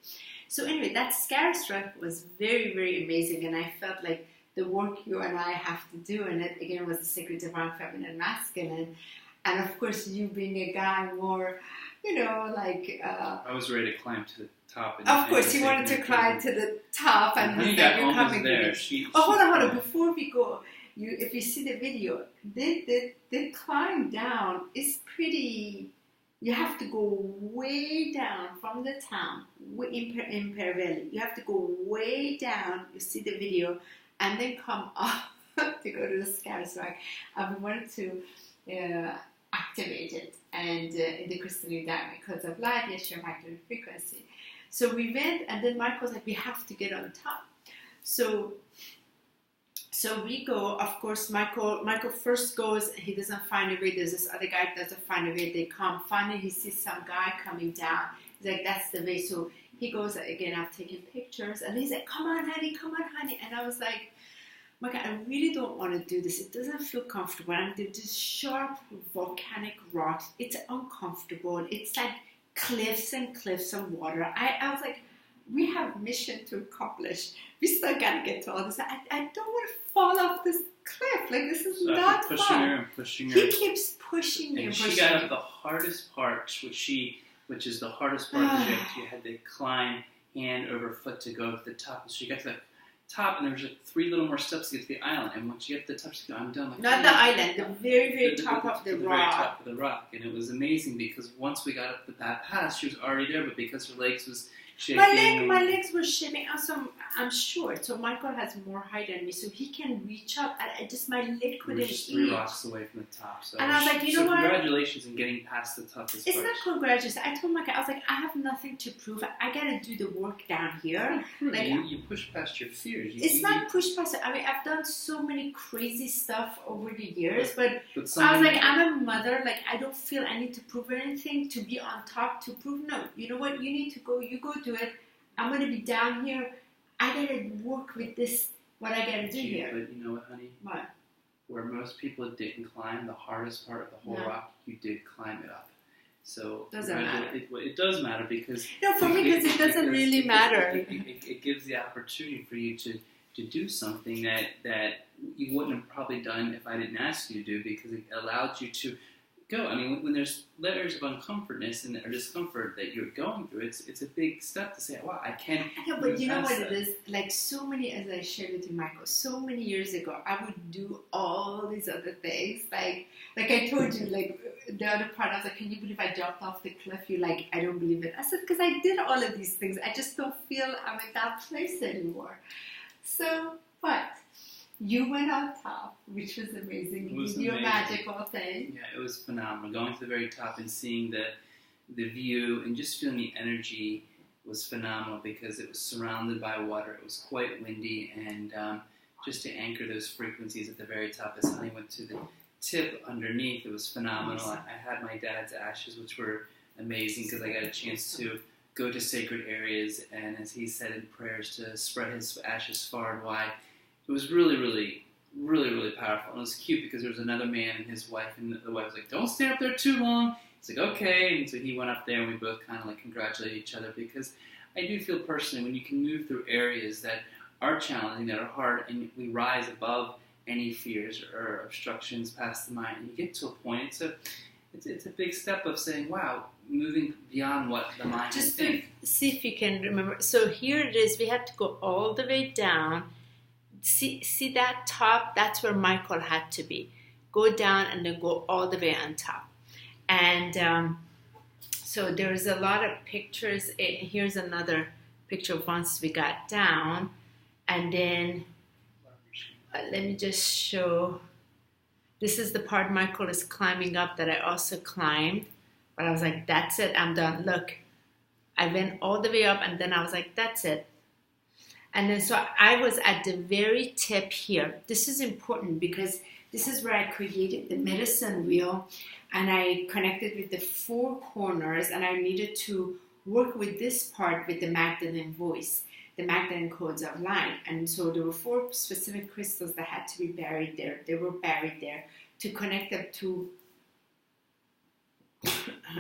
So anyway, that Scaris Rock was very, very amazing, and I felt like the work you and I have to do, and it again was the sacred divine feminine masculine, and of course you being a guy more, I was ready to climb to the top. Of course, you wanted to climb to the top, and he's like, "You're coming there." Hold on. Before we go, if you see the video, the climb down is pretty. You have to go way down from the town, in Pervelli. You have to go way down, you see the video, and then come up to go to the Scaris Rock. And we wanted to activate it, and in the crystalline dynamic codes of light, yes, your Magdalene frequency. So we went, and then Mike was like, we have to get on top. So we go, of course, Michael first goes, he doesn't find a way, there's this other guy that doesn't find a way, they come, finally he sees some guy coming down, he's like, that's the way, so he goes, again, I've taken pictures, and he's like, come on honey, and I was like, my God, I really don't want to do this, it doesn't feel comfortable, and there's this sharp volcanic rocks, it's uncomfortable, it's like cliffs and cliffs of water. I was like, we have mission to accomplish. We still gotta get to all this. I don't want to fall off this cliff. Like, this is not fun. Pushing her. He keeps pushing me. And she got up the hardest part, which is the hardest part of the project. You had to climb hand over foot to go to the top. So she got to the top, and there was like 3 little more steps to get to the island. And once you get to the top, she goes, I'm done. Like, not the island, the very, very top of the rock. The very top of the rock. And it was amazing because once we got up that pass, she was already there, but because her legs was shaking? My legs were shaking. Also, I'm short, so Michael has more height than me, so he can reach up. I just, my leg couldn't reach. We're just 3 rocks away from the top. So, and I was like, you know what? Congratulations on getting past the toughest It's part. not congratulations. I told Michael, I was like, I have nothing to prove. I gotta do the work down here. Like, you push past your fears. It's not push past it. I mean, I've done so many crazy stuff over the years, but I was something- like, I'm a mother. Like, I don't feel I need to prove anything, to be on top, to prove. No, you know what? You need to go. You go do it. I'm gonna be down here. I gotta work with this. What I gotta do here. But you know what, honey? What? Where most people didn't climb the hardest part of the whole rock, you did climb it up. So doesn't matter. It does matter because for me, because it doesn't really matter. It gives the opportunity for you to do something that you wouldn't have probably done if I didn't ask you to do, because it allowed you to go. I mean, when there's layers of uncomfortness or discomfort that you're going through, it's a big step to say, wow, I can. I know, but you know what it is? Like, so many, as I shared with you, Michael, so many years ago, I would do all these other things. Like I told you, like, the other part, I was like, can you believe I jumped off the cliff? You're like, I don't believe it. I said, because I did all of these things. I just don't feel I'm in that place anymore. So, but you went on top, which was amazing. You did your magical thing. Yeah, it was phenomenal. Going to the very top and seeing the view and just feeling the energy was phenomenal, because it was surrounded by water. It was quite windy, and just to anchor those frequencies at the very top, as Honey went to the tip underneath, it was phenomenal. I had my dad's ashes, which were amazing, because I got a chance to go to sacred areas, and as he said in prayers, to spread his ashes far and wide. It was really, really, really, really powerful. And it was cute because there was another man and his wife, and the wife was like, don't stay up there too long. He's like, okay. And so he went up there, and we both kind of like congratulated each other, because I do feel personally, when you can move through areas that are challenging, that are hard, and we rise above any fears or obstructions past the mind, and you get to a point, it's a big step of saying, wow, moving beyond what the mind can think. Just see if you can remember. So here it is. We had to go all the way down. See that top? That's where Michael had to be. Go down and then go all the way on top. And so there's a lot of pictures. Here's another picture of once we got down. And then let me just show. This is the part Michael is climbing up that I also climbed. But I was like, that's it. I'm done. Look, I went all the way up, and then I was like, that's it. And then so I was at the very tip here. This is important because this is where I created the medicine wheel, and I connected with the 4 corners, and I needed to work with this part with the Magdalene voice, the Magdalene codes of light. And so there were 4 specific crystals that had to be buried there. They were buried there to connect them to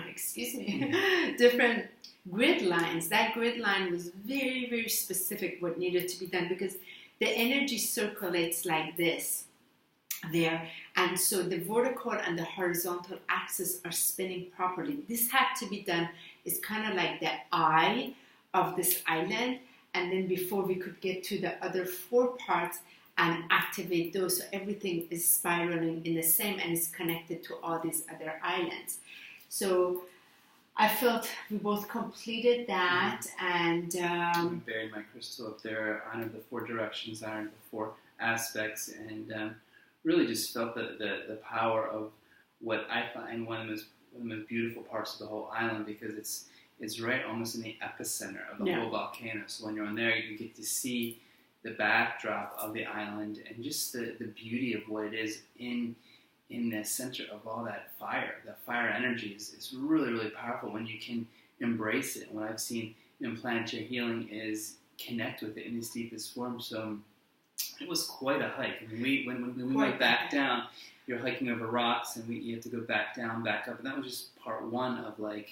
excuse me, different grid lines. That grid line was very, very specific what needed to be done, because the energy circulates like this there, and so the vertical and the horizontal axis are spinning properly. This had to be done. It's kind of like the eye of this island, and then before we could get to the other 4 parts and activate those, so everything is spiraling in the same and is connected to all these other islands. So I felt we both completed that, and I buried my crystal up there, honored the 4 directions, honored the 4 aspects, and really just felt the power of what I find one of the most beautiful parts of the whole island, because it's right almost in the epicenter of the whole volcano. So when you're on there, you get to see the backdrop of the island and just the beauty of what it is in the center of all that fire. The fire energy is really, really powerful when you can embrace it. What I've seen in planetary healing is connect with it in its deepest form. So it was quite a hike. I mean, when we went back down, you're hiking over rocks, and you have to go back down, back up, and that was just part 1 of where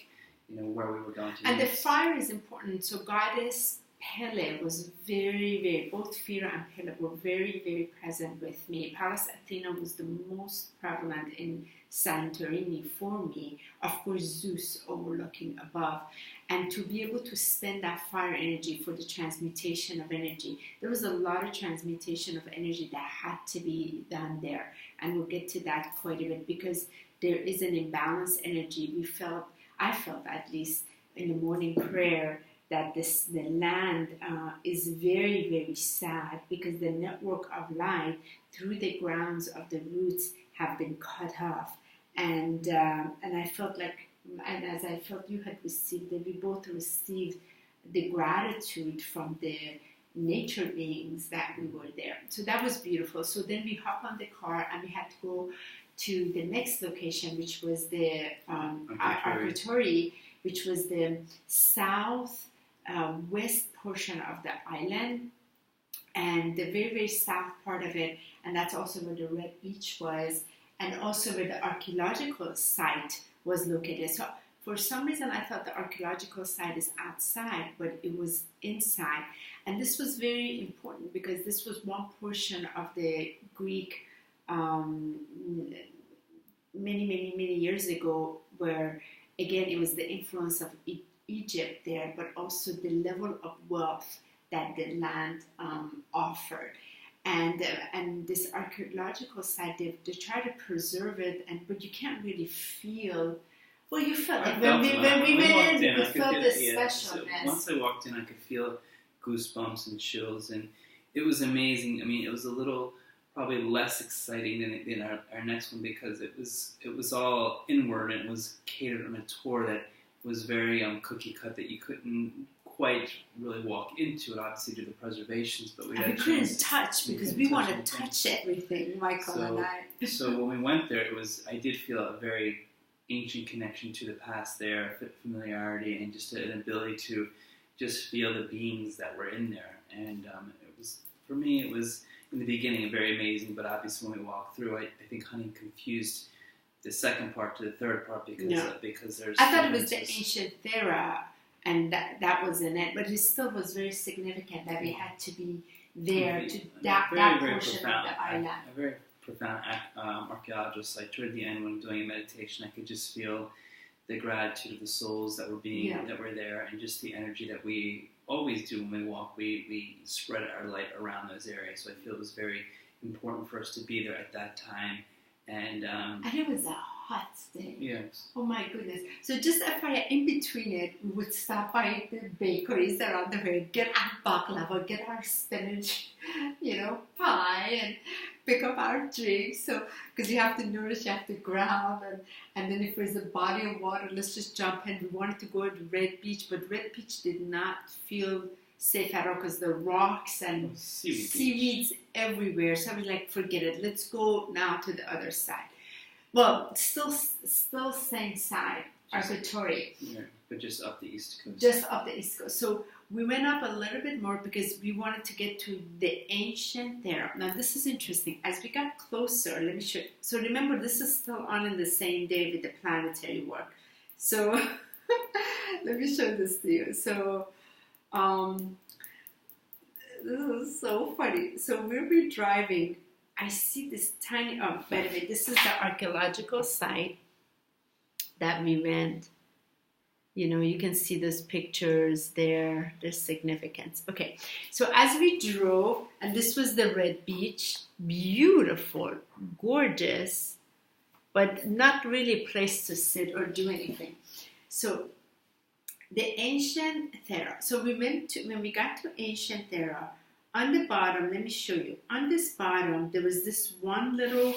we were going to. And the fire is important. So Goddess Pele was very, very, both Fira and Pele were very, very present with me. Pallas Athena was the most prevalent in Santorini for me. Of course, Zeus overlooking above. And to be able to spend that fire energy for the transmutation of energy, there was a lot of transmutation of energy that had to be done there. And we'll get to that quite a bit, because there is an imbalanced energy. I felt at least in the morning prayer, that the land is very, very sad because the network of light through the grounds of the roots have been cut off. And I felt like, and as I felt you had received it, we both received the gratitude from the nature beings that we were there. So that was beautiful. So then we hopped on the car and we had to go to the next location, which was the Arcatory, which was the south west portion of the island, and the very, very south part of it, and that's also where the Red Beach was, and also where the archaeological site was located. So for some reason I thought the archaeological site is outside, but it was inside. And this was very important because this was one portion of the Greek many years ago, where again it was the influence of Egypt there, but also the level of wealth that the land offered. And this archaeological site, they try to preserve it, but you can't really feel. Well, you felt like when we went in, we felt this specialness. So once I walked in, I could feel goosebumps and chills, and it was amazing. I mean, it was a little probably less exciting than our next one because it was all inward, and it was catered on a tour that was very cookie cut, that you couldn't quite really walk into it, obviously due to the preservations, but we couldn't touch because we want to touch everything, Michael and I. So when we went there, I did feel a very ancient connection to the past there, familiarity, and just an ability to just feel the beings that were in there. And it was, for me, it was in the beginning very amazing, but obviously when we walked through, I think Honey confused the second part to the third part because there's. I thought it was the ancient Thera, and that was in it, but it still was very significant that we had to be there to that portion of the island. A very profound archaeological site. Toward the end, when doing a meditation, I could just feel the gratitude of the souls that were that were there, and just the energy that we always do when we walk. We spread our light around those areas. So I feel it was very important for us to be there at that time. And it was a hot day. Yes. Oh my goodness. So just in between it, we would stop by the bakeries around the way, get our baklava, get our spinach, pie, and pick up our drinks. So, because you have to nourish, you have to ground, and then if there's a body of water, let's just jump in. We wanted to go to Red Beach, but Red Beach did not feel safe at all because the rocks and seaweeds everywhere. So I was like, forget it. Let's go now to the other side. Well, still same side, Arcatory. Yeah, but just up the east coast. Just up the east coast. So we went up a little bit more because we wanted to get to the ancient Thera. Now this is interesting. As we got closer, let me show you. So remember, this is still on in the same day with the planetary work. So let me show this to you. So this is so funny. So we'll be driving. I see this tiny, by the way, this is the archaeological site that we went. You can see those pictures there, their significance. Okay, so as we drove, and this was the Red Beach, beautiful, gorgeous, but not really a place to sit or do anything. So the ancient Thera. So when we got to ancient Thera, on the bottom, let me show you. On this bottom, there was this one little,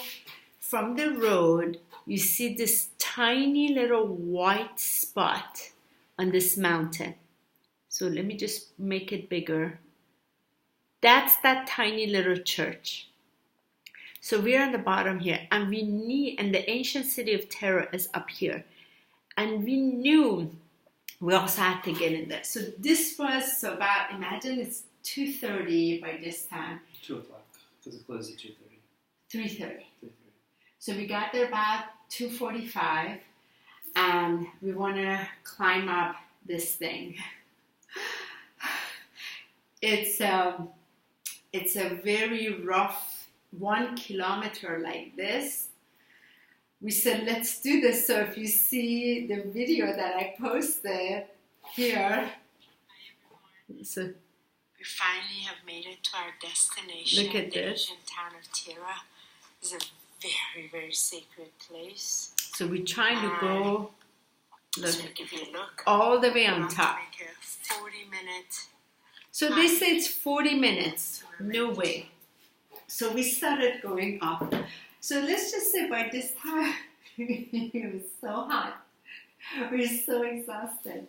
from the road, you see this tiny little white spot on this mountain. So let me just make it bigger. That's that tiny little church. So we're on the bottom here, and the ancient city of Thera is up here. And we knew we also had to get in there. So this was about, imagine it's 2:30 by this time. 2 o'clock, because it closed at 2:30. 3:30. So we got there about 2:45, and we want to climb up this thing. It's a very rough 1 kilometer like this. We said, let's do this. So if you see the video that I posted here, so we finally have made it to our destination. Look at this. The ancient town of Thera is a very, very sacred place. So we're trying to go Look, So if you look all the way you on have to top. make a 40-minute So they say it's 40 minutes. No way. So we started going up. So let's just say by this time, it was so hot. We were so exhausted.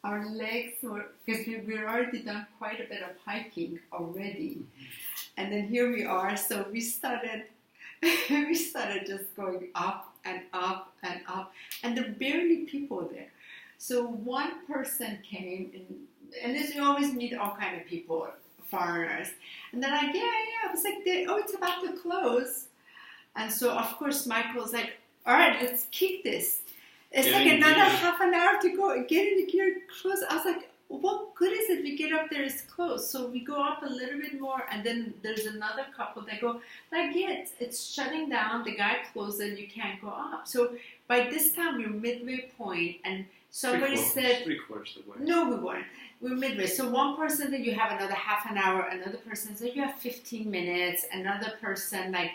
Our legs were, because we already done quite a bit of hiking already. And then here we are. So we started just going up and up and up. And there were barely people there. So one person came, and as you always meet all kind of people, foreigners. And they're like, yeah. I was like, it's about to close. And so, of course, Michael's like, all right, let's keep this. It's like another half an hour to go. Get in the gear, close. I was like, what good is it? We get up there, it's closed. So we go up a little bit more, and then there's another couple that go, like, yeah, it's shutting down. The guy closed it, you can't go up. So by this time, we're midway point, and somebody said, 3/4 of the way. No, we weren't. We're midway. So one person said you have another half an hour. Another person said you have 15 minutes. Another person, like,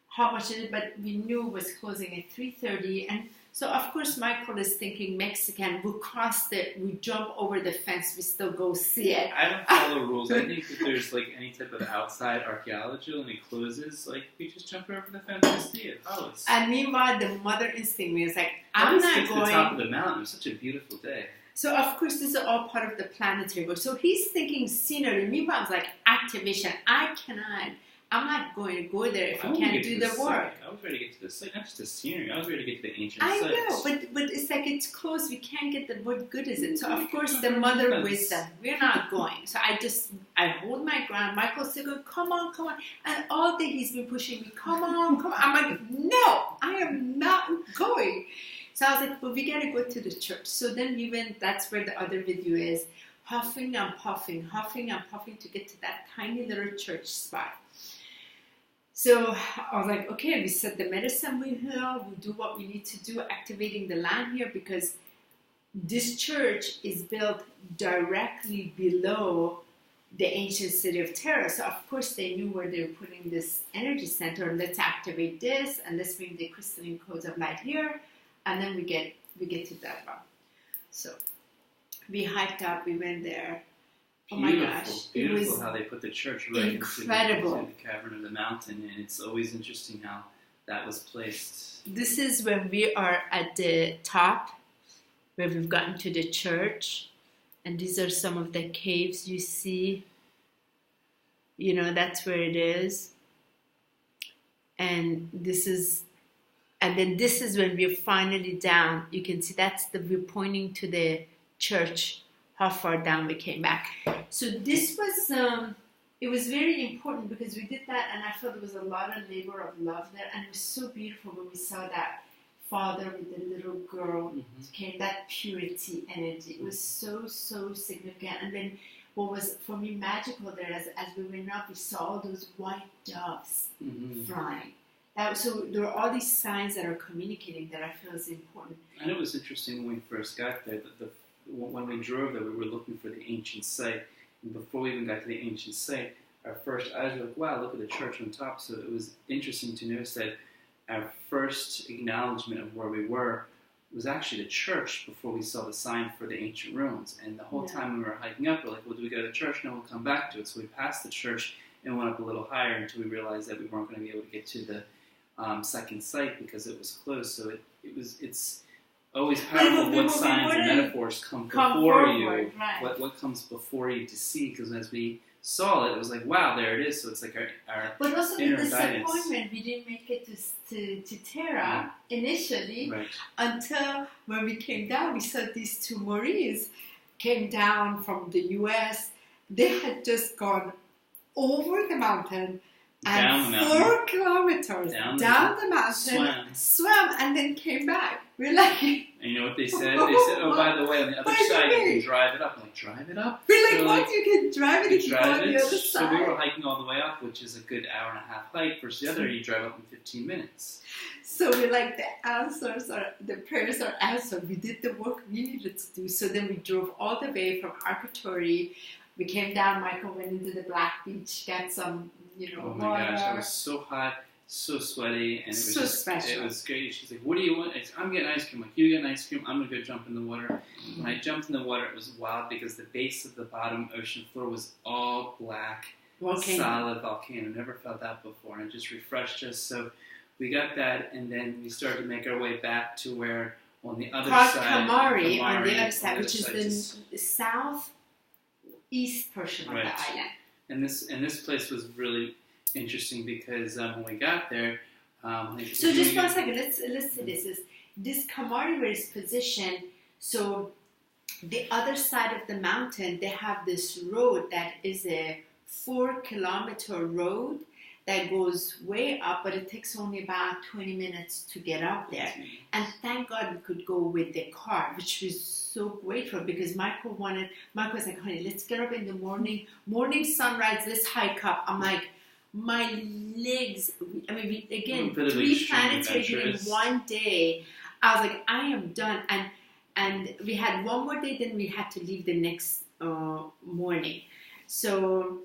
how much is it? But we knew it was closing at 3:30. And so, of course, Michael is thinking Mexican. We cross we jump over the fence. We still go see it. I don't follow rules. I think if there's, like, any type of outside archaeology and it closes, like, we just jump over the fence and see it. Oh, it's... And meanwhile, the mother instinct was like, I'm not get going. to the top of the mountain. It was such a beautiful day. So, of course, this is all part of the planetary work. So he's thinking scenery. Meanwhile, it's like activation. I'm not going to go there if I can't do the work. I was ready to get to the site, not just the scenery. I was ready to get to the ancient sites. sites. I know, but it's like it's closed. We can't get the, what good is it? So, of course, the mother with them. We're not going. So I hold my ground. Michael's still going, come on. And all day he's been pushing me, come on. I'm like, no, I am not going. So I was like, but we got to go to the church. So then we went, that's where the other video is, huffing and puffing to get to that tiny little church spot. So I was like, okay, we set the medicine wheel here, we do what we need to do, activating the land here, because this church is built directly below the ancient city of Terra. So of course they knew where they were putting this energy center. Let's activate this, and let's bring the crystalline codes of light here, and then we get to that one. So we hiked up, we went there. Oh my gosh. Beautiful it was how they put the church right incredible. into the cavern of the mountain, and it's always interesting how that was placed. This is when we are at the top, where we've gotten to the church, and these are some of the caves you see. You know, that's where it is. And then this is when we're finally down. You can see we're pointing to the church, how far down we came back. So this was, it was very important because we did that, and I felt there was a lot of labor of love there, and it was so beautiful when we saw that father with the little girl, came that purity energy. It was so significant. And then what was for me magical there, as we went up, we saw all those white doves flying. So there are all these signs that are communicating that I feel is important. And it was interesting when we first got there, when we drove there, we were looking for the ancient site. And before we even got to the ancient site, our first eyes were like, wow, look at the church on top. So it was interesting to notice that our first acknowledgement of where we were was actually the church before we saw the sign for the ancient ruins. And the whole time we were hiking up, we're like, well, do we go to the church? No, we'll come back to it. So we passed the church and went up a little higher until we realized that we weren't going to be able to get to the second site because it was closed. So it's always powerful what signs and metaphors come before forward, you, right. what comes before you to see, because as we saw it, it was like, wow, there it is. So it's like our but also the inner disappointment, guidance. we didn't make it to Terra initially, Right. until when we came down, we saw these two Maurits came down from the US. They had just gone over the mountain and 4 kilometers down the mountain, swam, and then came back. We're like, and you know what they said? They said, oh, by the way, on the other side, you can drive it up. I'm like, drive it up? We're like, what? You can drive it if you go on the other side? So we were hiking all the way up, which is a good hour and a half hike, versus the other, you drive up in 15 minutes. So we're like, the prayers are answered. We did the work we needed to do. So then we drove all the way from Arcatori. We came down, Michael went into the Black Beach, got some, oh my water. gosh, it was so hot. so sweaty, and it was So just special. it was great. She's like, "What do you want?" I'm getting ice cream. Like, you get ice cream. I'm gonna go jump in the water. When I jumped in the water, it was wild because the base of the bottom ocean floor was all black, solid volcano. Never felt that before, and it just refreshed us. So we got that, and then we started to make our way back to where on the other side, Kamari on the other side, which is the southeast portion of the island. And this place was really interesting because when we got there, so just 1 second, let's say this Kamari where it's positioned. So the other side of the mountain, they have this road that is a 4-kilometer road that goes way up, but it takes only about 20 minutes to get up there. And thank God we could go with the car, which was so grateful because Michael was like, honey, let's get up in the morning sunrise, let's hike up. I'm like, my legs, I mean, again, 3 planetary in one day. I was like, I am done. And we had one more day, then we had to leave the next morning. So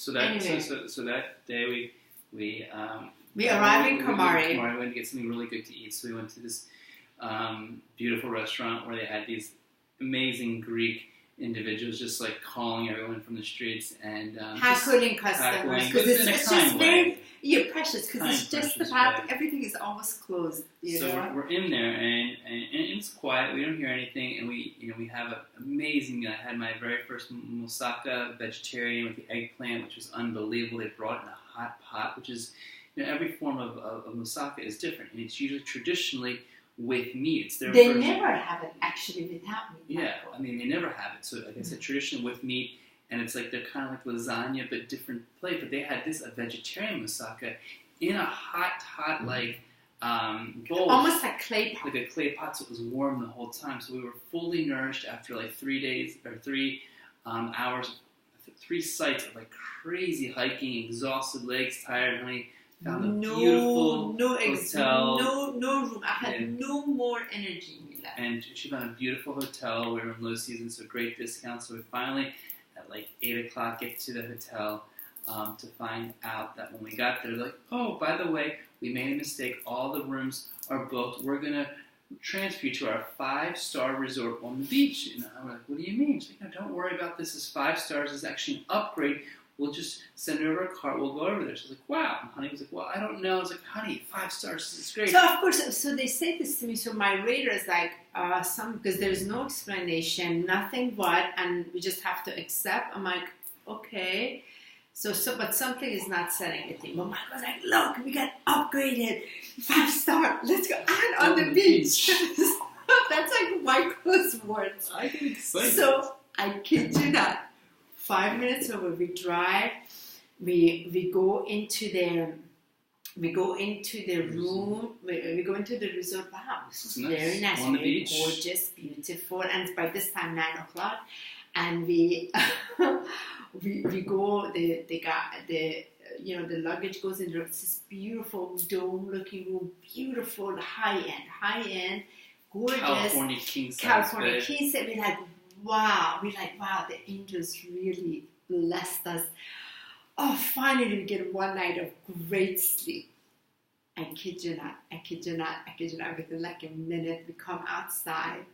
that day we arrived in Kamari. We went to get something really good to eat. So we went to this beautiful restaurant where they had these amazing Greek individuals just like calling everyone from the streets and haggling customers because it's just very precious because it's just about everything is almost closed. So we're in there and it's quiet. We don't hear anything, and we have an amazing. I had my very first moussaka vegetarian with the eggplant, which was unbelievable. They brought it in a hot pot, which is every form of moussaka is different, and it's usually traditionally with meat. It's they never have it actually without meat. Yeah, I mean they never have it. So like I said, traditionally with meat, and it's like they're kind of like lasagna but different plate. But they had a vegetarian moussaka in a hot like bowl, almost like clay pot, like a clay pot. So it was warm the whole time. So we were fully nourished after like 3 days or 3 hours, 3 sites of like crazy hiking, exhausted legs, tired, honey. Found a beautiful hotel. No room. I had no more energy in me left. And she found a beautiful hotel. We were in low season, so great discounts. So we finally, at like 8 o'clock, get to the hotel to find out that when we got there, like, oh, by the way, we made a mistake. All the rooms are booked. We're going to transfer you to our 5-star resort on the beach. And I'm like, what do you mean? She's like, no, don't worry about this. It's 5 stars. It's actually an upgrade. We'll just send over a car. We'll go over there. She's like, wow. And honey was like, well, I don't know. I was like, honey, 5 stars. This is great. So, of course, so they say this to me. So my radar is like, because there's no explanation, nothing but, and we just have to accept. I'm like, okay. So but something is not setting the thing. But Mike was like, look, we got upgraded. 5-star. Let's go out on the beach. That's like Michael's words. I get excited. So, I kid you not. 5 minutes over, we drive, we go into the room, we go into the resort. Wow, this is very nice, on the very beach. Gorgeous, beautiful, and by this time 9 o'clock, and we we go the luggage goes in. It's this beautiful dome-looking room, beautiful, high end, gorgeous, California king size. We're like, wow, the angels really blessed us. Oh, finally we get one night of great sleep. I kid you not. Within like a minute, we come outside.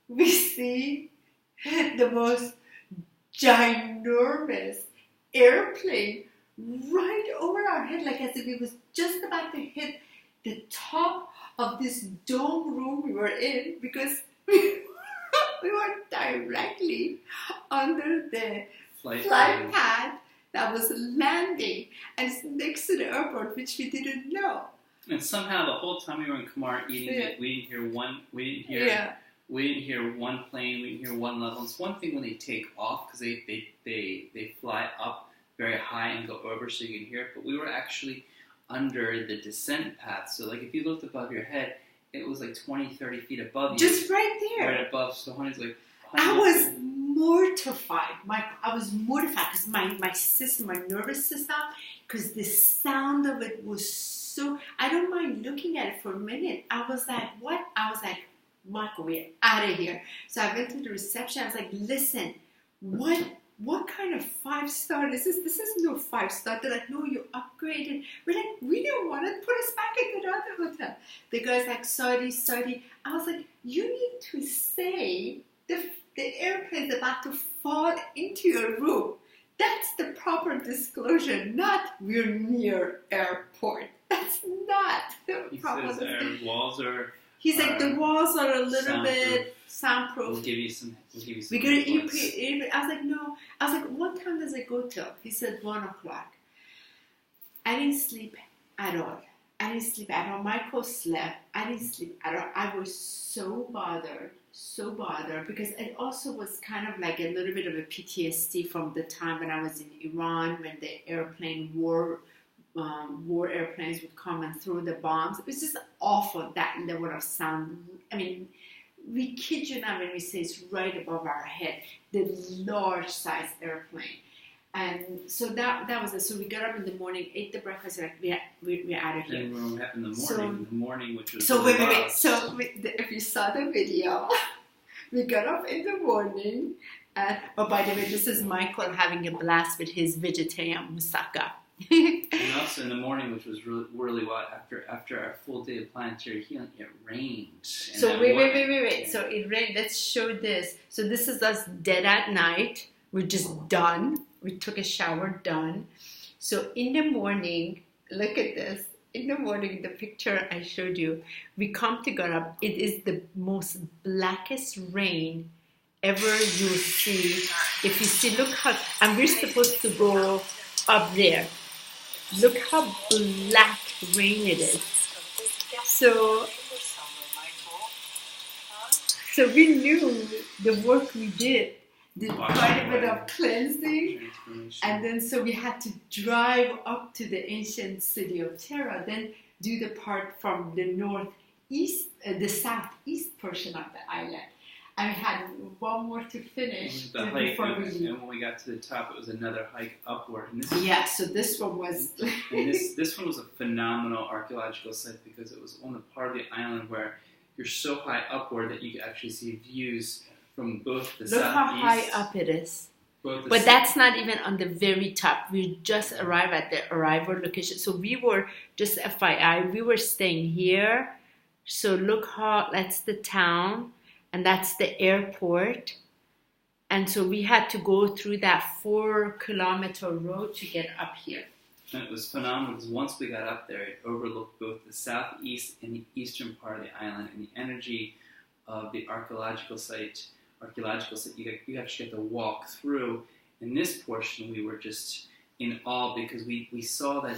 We see the most ginormous airplane right over our head, like as if it was just about to hit the top of this dome room we were in, because we were directly under the flight pad that was landing, and it's next to the airport, which we didn't know. And somehow the whole time we were in Kamar eating it, we didn't hear one. We didn't hear one plane. We didn't hear one level. It's one thing when they take off because they fly up very high and go over, so you can hear it. But we were actually under the descent path. So like if you looked above your head, it was like 20, 30 feet above you. Just right there. Right above. So honey's like... I was mortified. I was mortified because my system, my nervous system, because the sound of it was so... I don't mind looking at it for a minute. I was like, what? I was like, Michael, we're out of here. So I went to the reception. I was like, listen, what what kind of 5-star is this? This is no 5-star. They're like, no, you upgraded. We're like, we don't want to put us back into the other hotel. The guy's like, sorry. I was like, you need to say the airplane's about to fall into your room. That's the proper disclosure, not we're near airport. That's not the proper disclosure. He says our walls are... He's like, the walls are a little bit soundproof. We'll give you some. We're gonna I was like, no. I was like, what time does it go till? He said 1 o'clock. I didn't sleep at all. Michael slept. I didn't sleep at all. I was so bothered because it also was kind of like a little bit of a PTSD from the time when I was in Iran when the airplane war airplanes would come and throw the bombs. It was just awful, that level of sound. I mean, we kid you not when we say it's right above our head, the large size airplane. And so that was it. So we got up in the morning, ate the breakfast, like we're out of here. And when we had in the morning, which was so wait. So if you saw the video, we got up in the morning, and oh, by the way, this is Michael having a blast with his vegetarian moussaka. And also in the morning, which was really wild, after our full day of planetary healing, it rained. So wait. So it rained. Let's show this. So this is us dead at night. We're just done. We took a shower, done. So in the morning, look at this. In the morning, the picture I showed you, we come to get up. It is the most blackest rain ever you'll see. If you see, look how, and we're supposed to go up there. Look how black rain it is. So we knew the work we did quite a bit of cleansing, and then so we had to drive up to the ancient city of Terra, then do the part from the northeast, the southeast portion of the island. And we had one more to finish the hike, and when we got to the top, it was another hike upward. And so this one was... and this one was a phenomenal archaeological site because it was on the part of the island where you're so high upward that you could actually see views from both the southeast... Look how high up it is. But that's not even on the very top. We just arrived at the arrival location. So we were, just FYI, we were staying here. So look how, that's the town. And that's the airport. And so we had to go through that 4-kilometer road to get up here. And it was phenomenal because once we got up there, it overlooked both the southeast and the eastern part of the island. And the energy of the archaeological site, you actually get to walk through. In this portion, we were just in awe because we saw that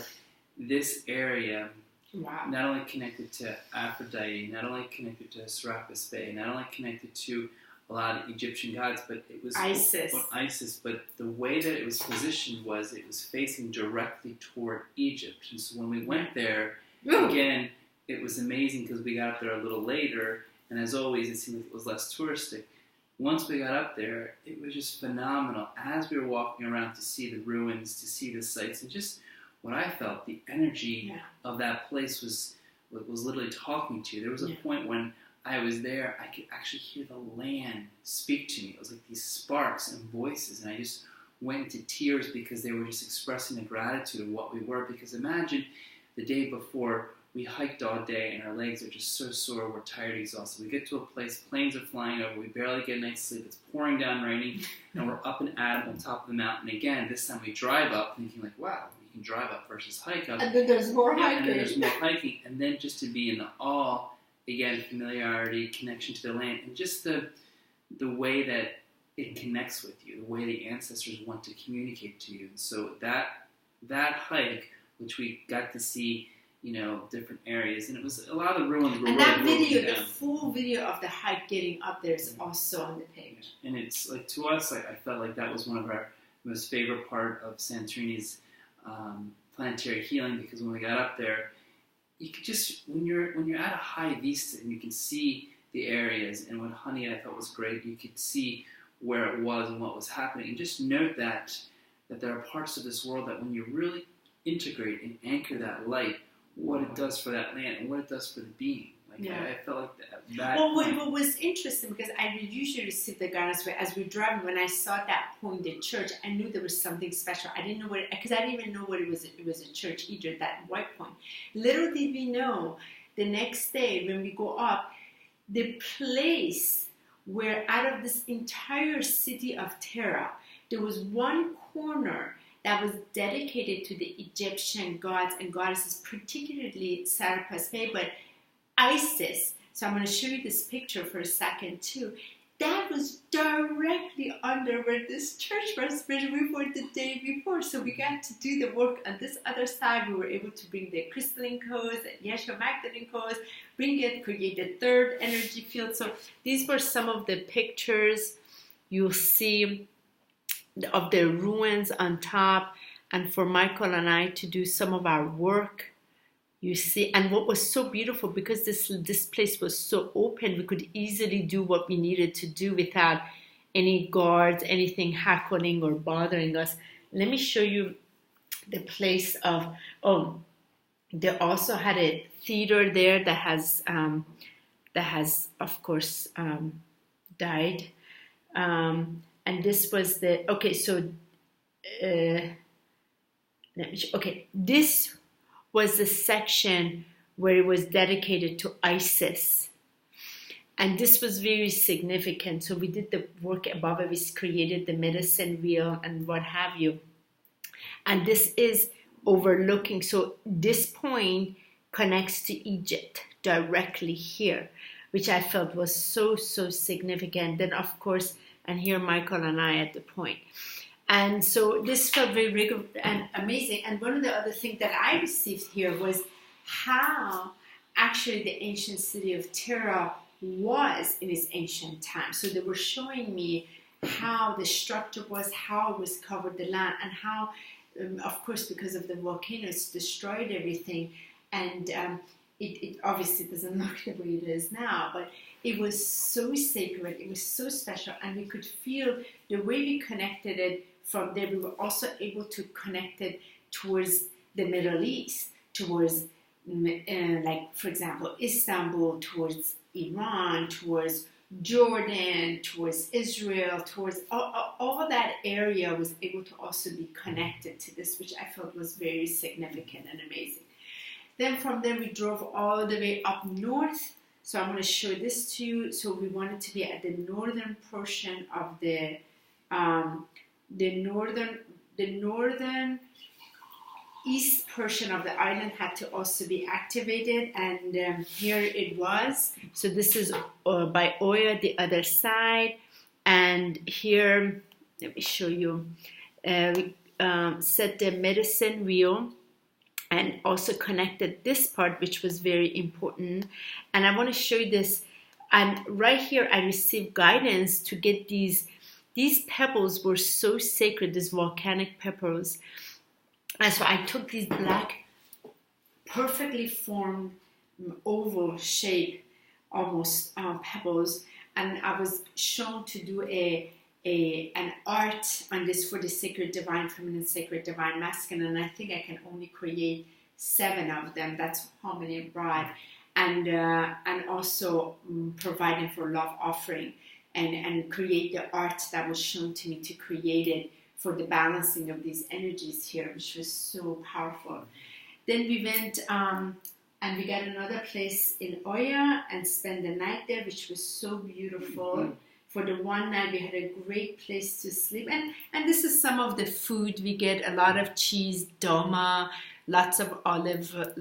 this area... Wow. Not only connected to Aphrodite, not only connected to Serapis Bey, not only connected to a lot of Egyptian gods, but it was Isis. But the way that it was positioned was it was facing directly toward Egypt. And so when we went there, again, it was amazing because we got up there a little later, and as always, it seemed like it was less touristic. Once we got up there, it was just phenomenal. As we were walking around to see the ruins, to see the sights, and just what I felt, the energy of that place was literally talking to you. There was a point when I was there, I could actually hear the land speak to me. It was like these sparks and voices, and I just went into tears because they were just expressing the gratitude of what we were. Because imagine the day before, we hiked all day, and our legs are just so sore, we're tired, exhausted. We get to a place, planes are flying over, we barely get a night's sleep, it's pouring down, raining, and we're up and at on top of the mountain again. This time we drive up thinking like, wow, drive up versus hike up. And then there's more hiking. And then there's more hiking. And then just to be in the awe, again, familiarity, connection to the land, and just the way that it connects with you, the way the ancestors want to communicate to you. And so that hike, which we got to see, different areas, and it was a lot of the ruins were. And that video, the full video of the hike getting up there is also on the page. And it's like, to us, I felt like that was one of our most favorite part of Santorini's planetary healing, because when we got up there, you could just, when you're at a high vista and you can see the areas, and what Honey I thought was great, you could see where it was and what was happening, and just note that there are parts of this world that when you really integrate and anchor that light, what it does for that land and what it does for the being. Like Yeah. I felt like that Well, point. what was interesting, because I would usually receive the guidance where as we're driving, when I saw that point, the church, I knew there was something special. I didn't know what, because I didn't even know what it was a church either, that white point. Little did we know, the next day when we go up, the place where out of this entire city of Terra, there was one corner that was dedicated to the Egyptian gods and goddesses, particularly Serapis Bey, but Isis. So I'm going to show you this picture for a second too. That was directly under where this church was where we were the day before. So we got to do the work on this other side. We were able to bring the crystalline codes and Yeshua Magdalene codes, bring it, create the third energy field. So these were some of the pictures you'll see of the ruins on top, and for Michael and I to do some of our work. You see, and what was so beautiful, because this place was so open, we could easily do what we needed to do without any guards, anything heckling or bothering us. Let me show you the place of, they also had a theater there that has of course died. And this was the, okay, so, this was the section where it was dedicated to Isis. And this was very significant. So we did the work above it. We created the medicine wheel and what have you. And this is overlooking. So this point connects to Egypt directly here, which I felt was so significant. Then, of course, and here Michael and I at the point. And so this felt very rigorous and amazing. And one of the other things that I received here was how actually the ancient city of Terra was in its ancient time. So they were showing me how the structure was, how it was covered the land, and how, of course, because of the volcanoes, destroyed everything. And it obviously doesn't look the way it is now, but it was so sacred, it was so special, and we could feel the way we connected it from there. We were also able to connect it towards the Middle East, towards, like, for example, Istanbul, towards Iran, towards Jordan, towards Israel, towards all that area was able to also be connected to this, which I felt was very significant and amazing. Then from there, we drove all the way up north. So I'm going to show this to you. So we wanted to be at the northern portion of the northern east portion of the island had to also be activated, and here it was. So this is by Oya, the other side, and here, let me show you, we set the medicine wheel and also connected this part, which was very important. And I want to show you this. And right here, I received guidance to get these pebbles were so sacred, these volcanic pebbles. And so I took these black, perfectly formed, oval shape, almost pebbles, and I was shown to do an art on this for the sacred divine feminine, sacred divine masculine, and I think I can only create 7 of them. That's how many I brought, and also providing for love offering and create the art that was shown to me to create it for the balancing of these energies here, which was so powerful. Then we went and we got another place in Oya and spent the night there, which was so beautiful. Mm-hmm. For the one night, we had a great place to sleep. And this is some of the food we get: a lot of cheese, doma, lots of olives, or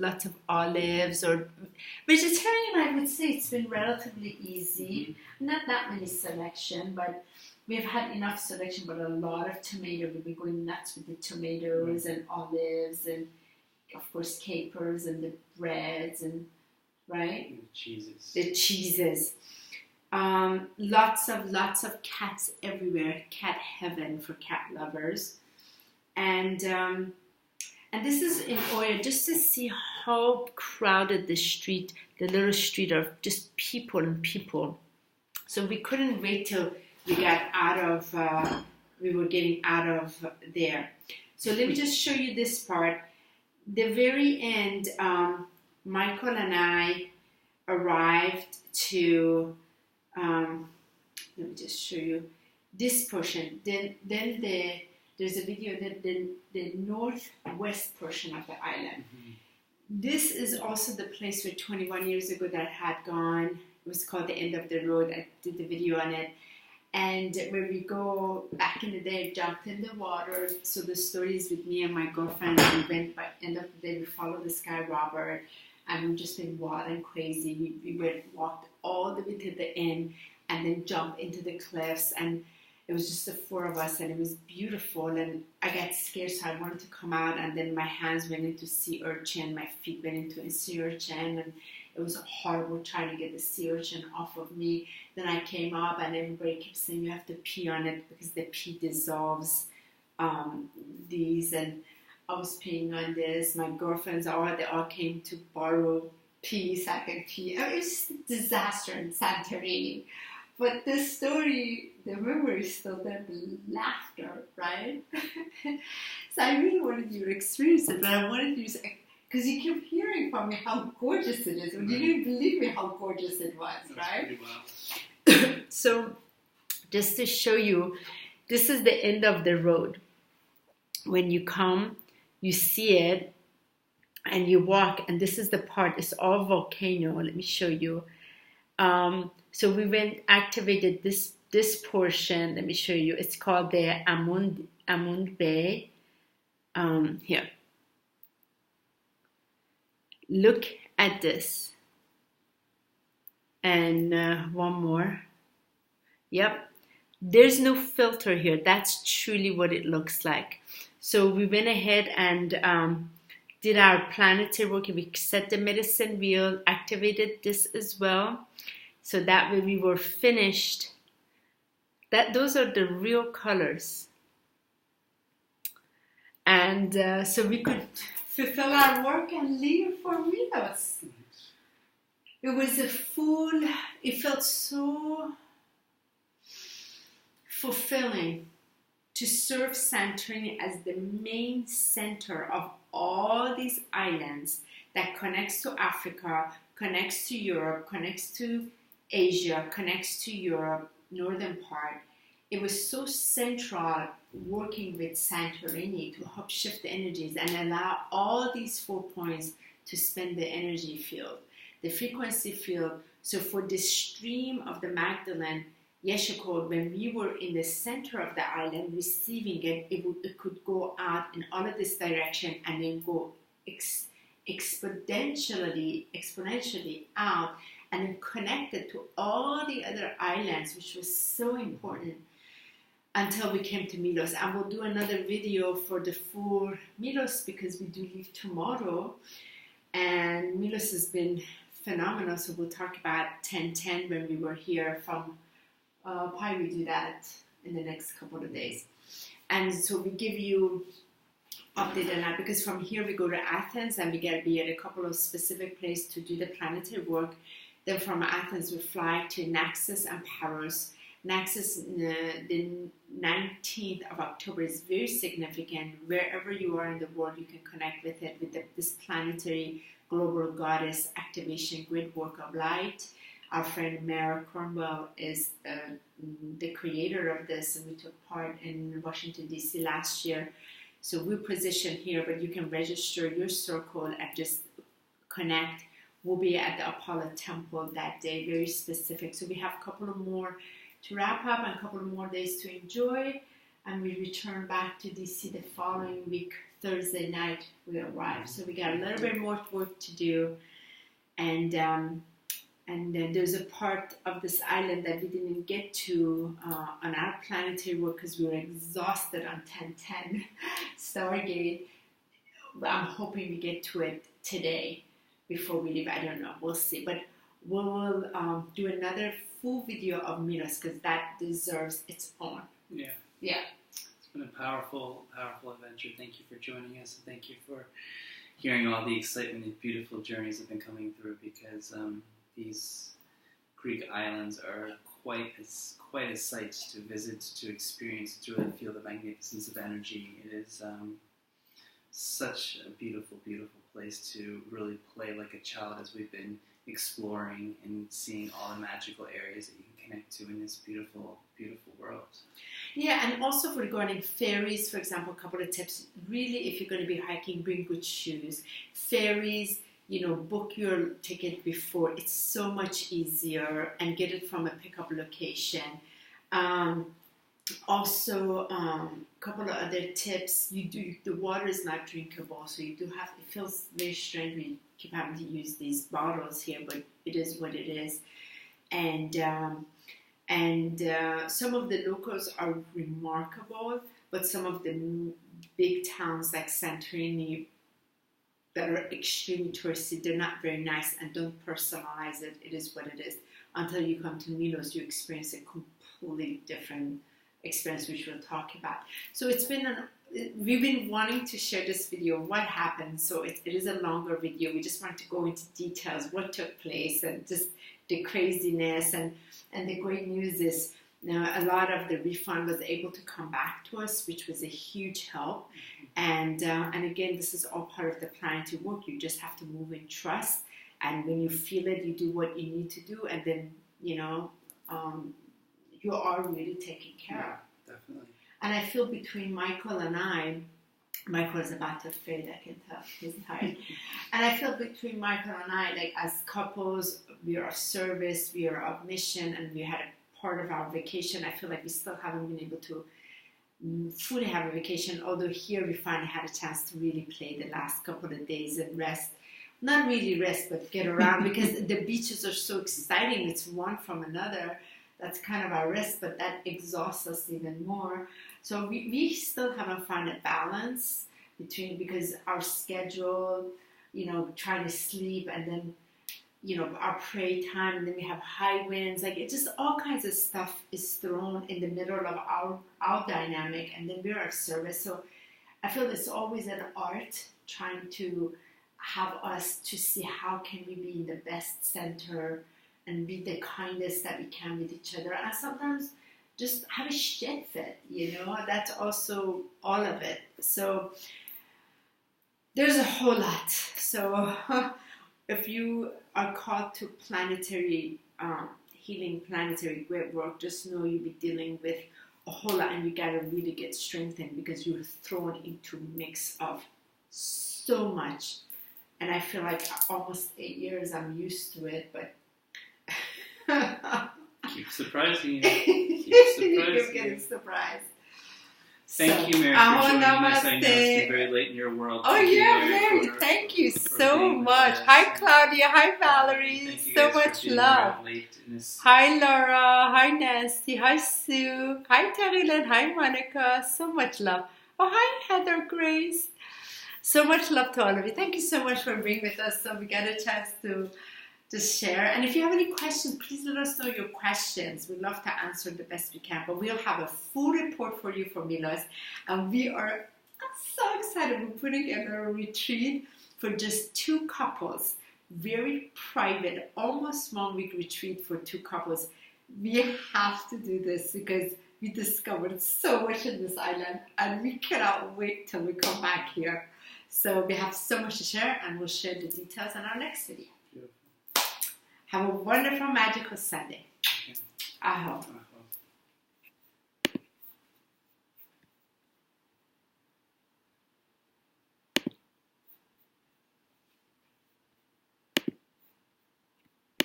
vegetarian. I would say it's been relatively easy. Not that many selection, but we've had enough selection. But a lot of tomato. We've been going nuts with the tomatoes and olives, and of course capers and the breads, and right, the cheeses. Lots of cats everywhere. Cat heaven for cat lovers, and this is in Oya, just to see how crowded the little street of just people and people. So we couldn't wait till we got we were getting out of there. So let me just show you this part. The very end, Michael and I arrived to, let me just show you this portion. Then there's a video that the northwest portion of the island. Mm-hmm. This is also the place where 21 years ago that I had gone. It was called The End of the Road. I did the video on it. And where we go, back in the day, jumped in the water. So the story is with me and my girlfriend. We went, by the end of the day, we followed this guy, Robert. And we've just been wild and crazy. We walked all the way to the end and then jumped into the cliffs. And it was just the four of us, and it was beautiful. And I got scared, so I wanted to come out. And then my hands went into sea urchin, my feet went into a sea urchin, and it was horrible trying to get the sea urchin off of me. Then I came up, and everybody kept saying you have to pee on it because the pee dissolves these. And I was peeing on this. My girlfriends they all came to borrow pee so I could pee. I mean, it was just a disaster in Santorini. But the story, the memory is still there, the laughter, right? So I really wanted you to experience it, but I wanted you to, because you keep hearing from me how gorgeous it is, and you didn't believe me how gorgeous it was, right? Wow. So just to show you, this is the end of the road. When you come, you see it, and you walk, and this is the part, it's all volcano. Let me show you. So we activated this portion. Let me show you. It's called the Amund Bay. Here. Look at this. And one more. Yep. There's no filter here. That's truly what it looks like. So we went ahead and did our planetary work. We set the medicine wheel, activated this as well. So that way we were finished. Those are the real colors. And so we could fulfill our work and leave for Milos. It was it felt so fulfilling to serve Santorini as the main center of all these islands that connects to Africa, connects to Europe, connects to Asia, connects to Europe, northern part. It was so central working with Santorini to help shift the energies and allow all these 4 points to spin the energy field, the frequency field. So for the stream of the Magdalene, Yeshua, when we were in the center of the island receiving it, it could go out in all of this direction and then go exponentially out and then connected to all the other islands, which was so important until we came to Milos. And we'll do another video for the full Milos because we do leave tomorrow. And Milos has been phenomenal, so we'll talk about 1010 when we were here from, probably we do that in the next couple of days. And so we give you update on that because from here we go to Athens and we get to be at a couple of specific places to do the planetary work. Then from Athens, we fly to Naxos and Paros. Naxos, the 19th of October is very significant. Wherever you are in the world, you can connect with it, with this planetary global goddess activation grid work of light. Our friend Mara Cornwell is the creator of this, and we took part in Washington, D.C. last year. So we're positioned here, but you can register your circle and just connect. We'll be at the Apollo Temple that day, very specific. So we have a couple of more to wrap up and a couple of more days to enjoy. And we return back to DC the following week, Thursday night, we arrive. So we got a little bit more work to do. And then there's a part of this island that we didn't get to on our planetary work because we were exhausted on 1010 Stargate. I'm hoping we get to it today before we leave. I don't know. We'll see. But we'll do another full video of Milos because that deserves its own. Yeah. Yeah. It's been a powerful, powerful adventure. Thank you for joining us, and thank you for hearing all the excitement and beautiful journeys that have been coming through because these Greek islands are quite a sight to visit, to experience, to really feel the magnificence of energy. It is such a beautiful, beautiful place to really play like a child as we've been exploring and seeing all the magical areas that you can connect to in this beautiful, beautiful world. Yeah, and also regarding ferries, for example, a couple of tips. Really, if you're going to be hiking, bring good shoes. Ferries, book your ticket before. It's so much easier, and get it from a pickup location. Also, a couple of other tips. The water is not drinkable, so you do have. It feels very strange when you keep having to use these bottles here, but it is what it is. And some of the locals are remarkable, but some of the big towns like Santorini that are extremely touristy, they're not very nice, and don't personalize it. It is what it is. Until you come to Milos, you experience a completely different experience, which we'll talk about. So we've been wanting to share this video, what happened. So it is a longer video. We just want to go into details, what took place, and just the craziness. And the great news is a lot of the refund was able to come back to us, which was a huge help. And again, this is all part of the planetary work. You just have to move in trust. And when you feel it, you do what you need to do. And then, you are really taken care of. Definitely. And I feel between Michael and I, Michael is about to fade, I can tell, he's tired. And I feel between Michael and I, like as couples, we are of service, we are of mission, and we had a part of our vacation. I feel like we still haven't been able to fully have a vacation, although here we finally had a chance to really play the last couple of days and rest. Not really rest, but get around, because the beaches are so exciting. It's one from another. That's kind of our rest, but that exhausts us even more. So we still haven't found a balance between, because our schedule, trying to sleep, and then, our pray time, and then we have high winds. Like, it just, all kinds of stuff is thrown in the middle of our dynamic, and then we're of service. So I feel it's always an art trying to have us to see how can we be in the best center and be the kindest that we can with each other. And sometimes just have a shit fit, that's also all of it. So there's a whole lot. So if you are called to planetary healing, planetary great work, just know you'll be dealing with a whole lot, and you gotta really get strengthened, because you're thrown into a mix of so much. And I feel like almost 8 years, I'm used to it, but keep surprising you. Keep getting surprised. Thank you, Mary, for joining us. I know it's very late in your world. Mary. Thank you so much. Hi, Claudia. Hi, Valerie. So much love. Hi, Laura. Hi, Nancy. Hi, Sue. Hi, Terilyn. Hi, Monica. So much love. Oh, hi, Heather Grace. So much love to all of you. Thank you so much for being with us. So we got a chance to share. And if you have any questions, please let us know your questions. We'd love to answer the best we can. But we'll have a full report for you from Milos. And we are so excited. We're putting together a retreat for just 2 couples. Very private, almost 1-week retreat for 2 couples. We have to do this because we discovered so much in this island. And we cannot wait till we come back here. So we have so much to share, and we'll share the details in our next video. Beautiful. Have a wonderful, magical Sunday. I hope.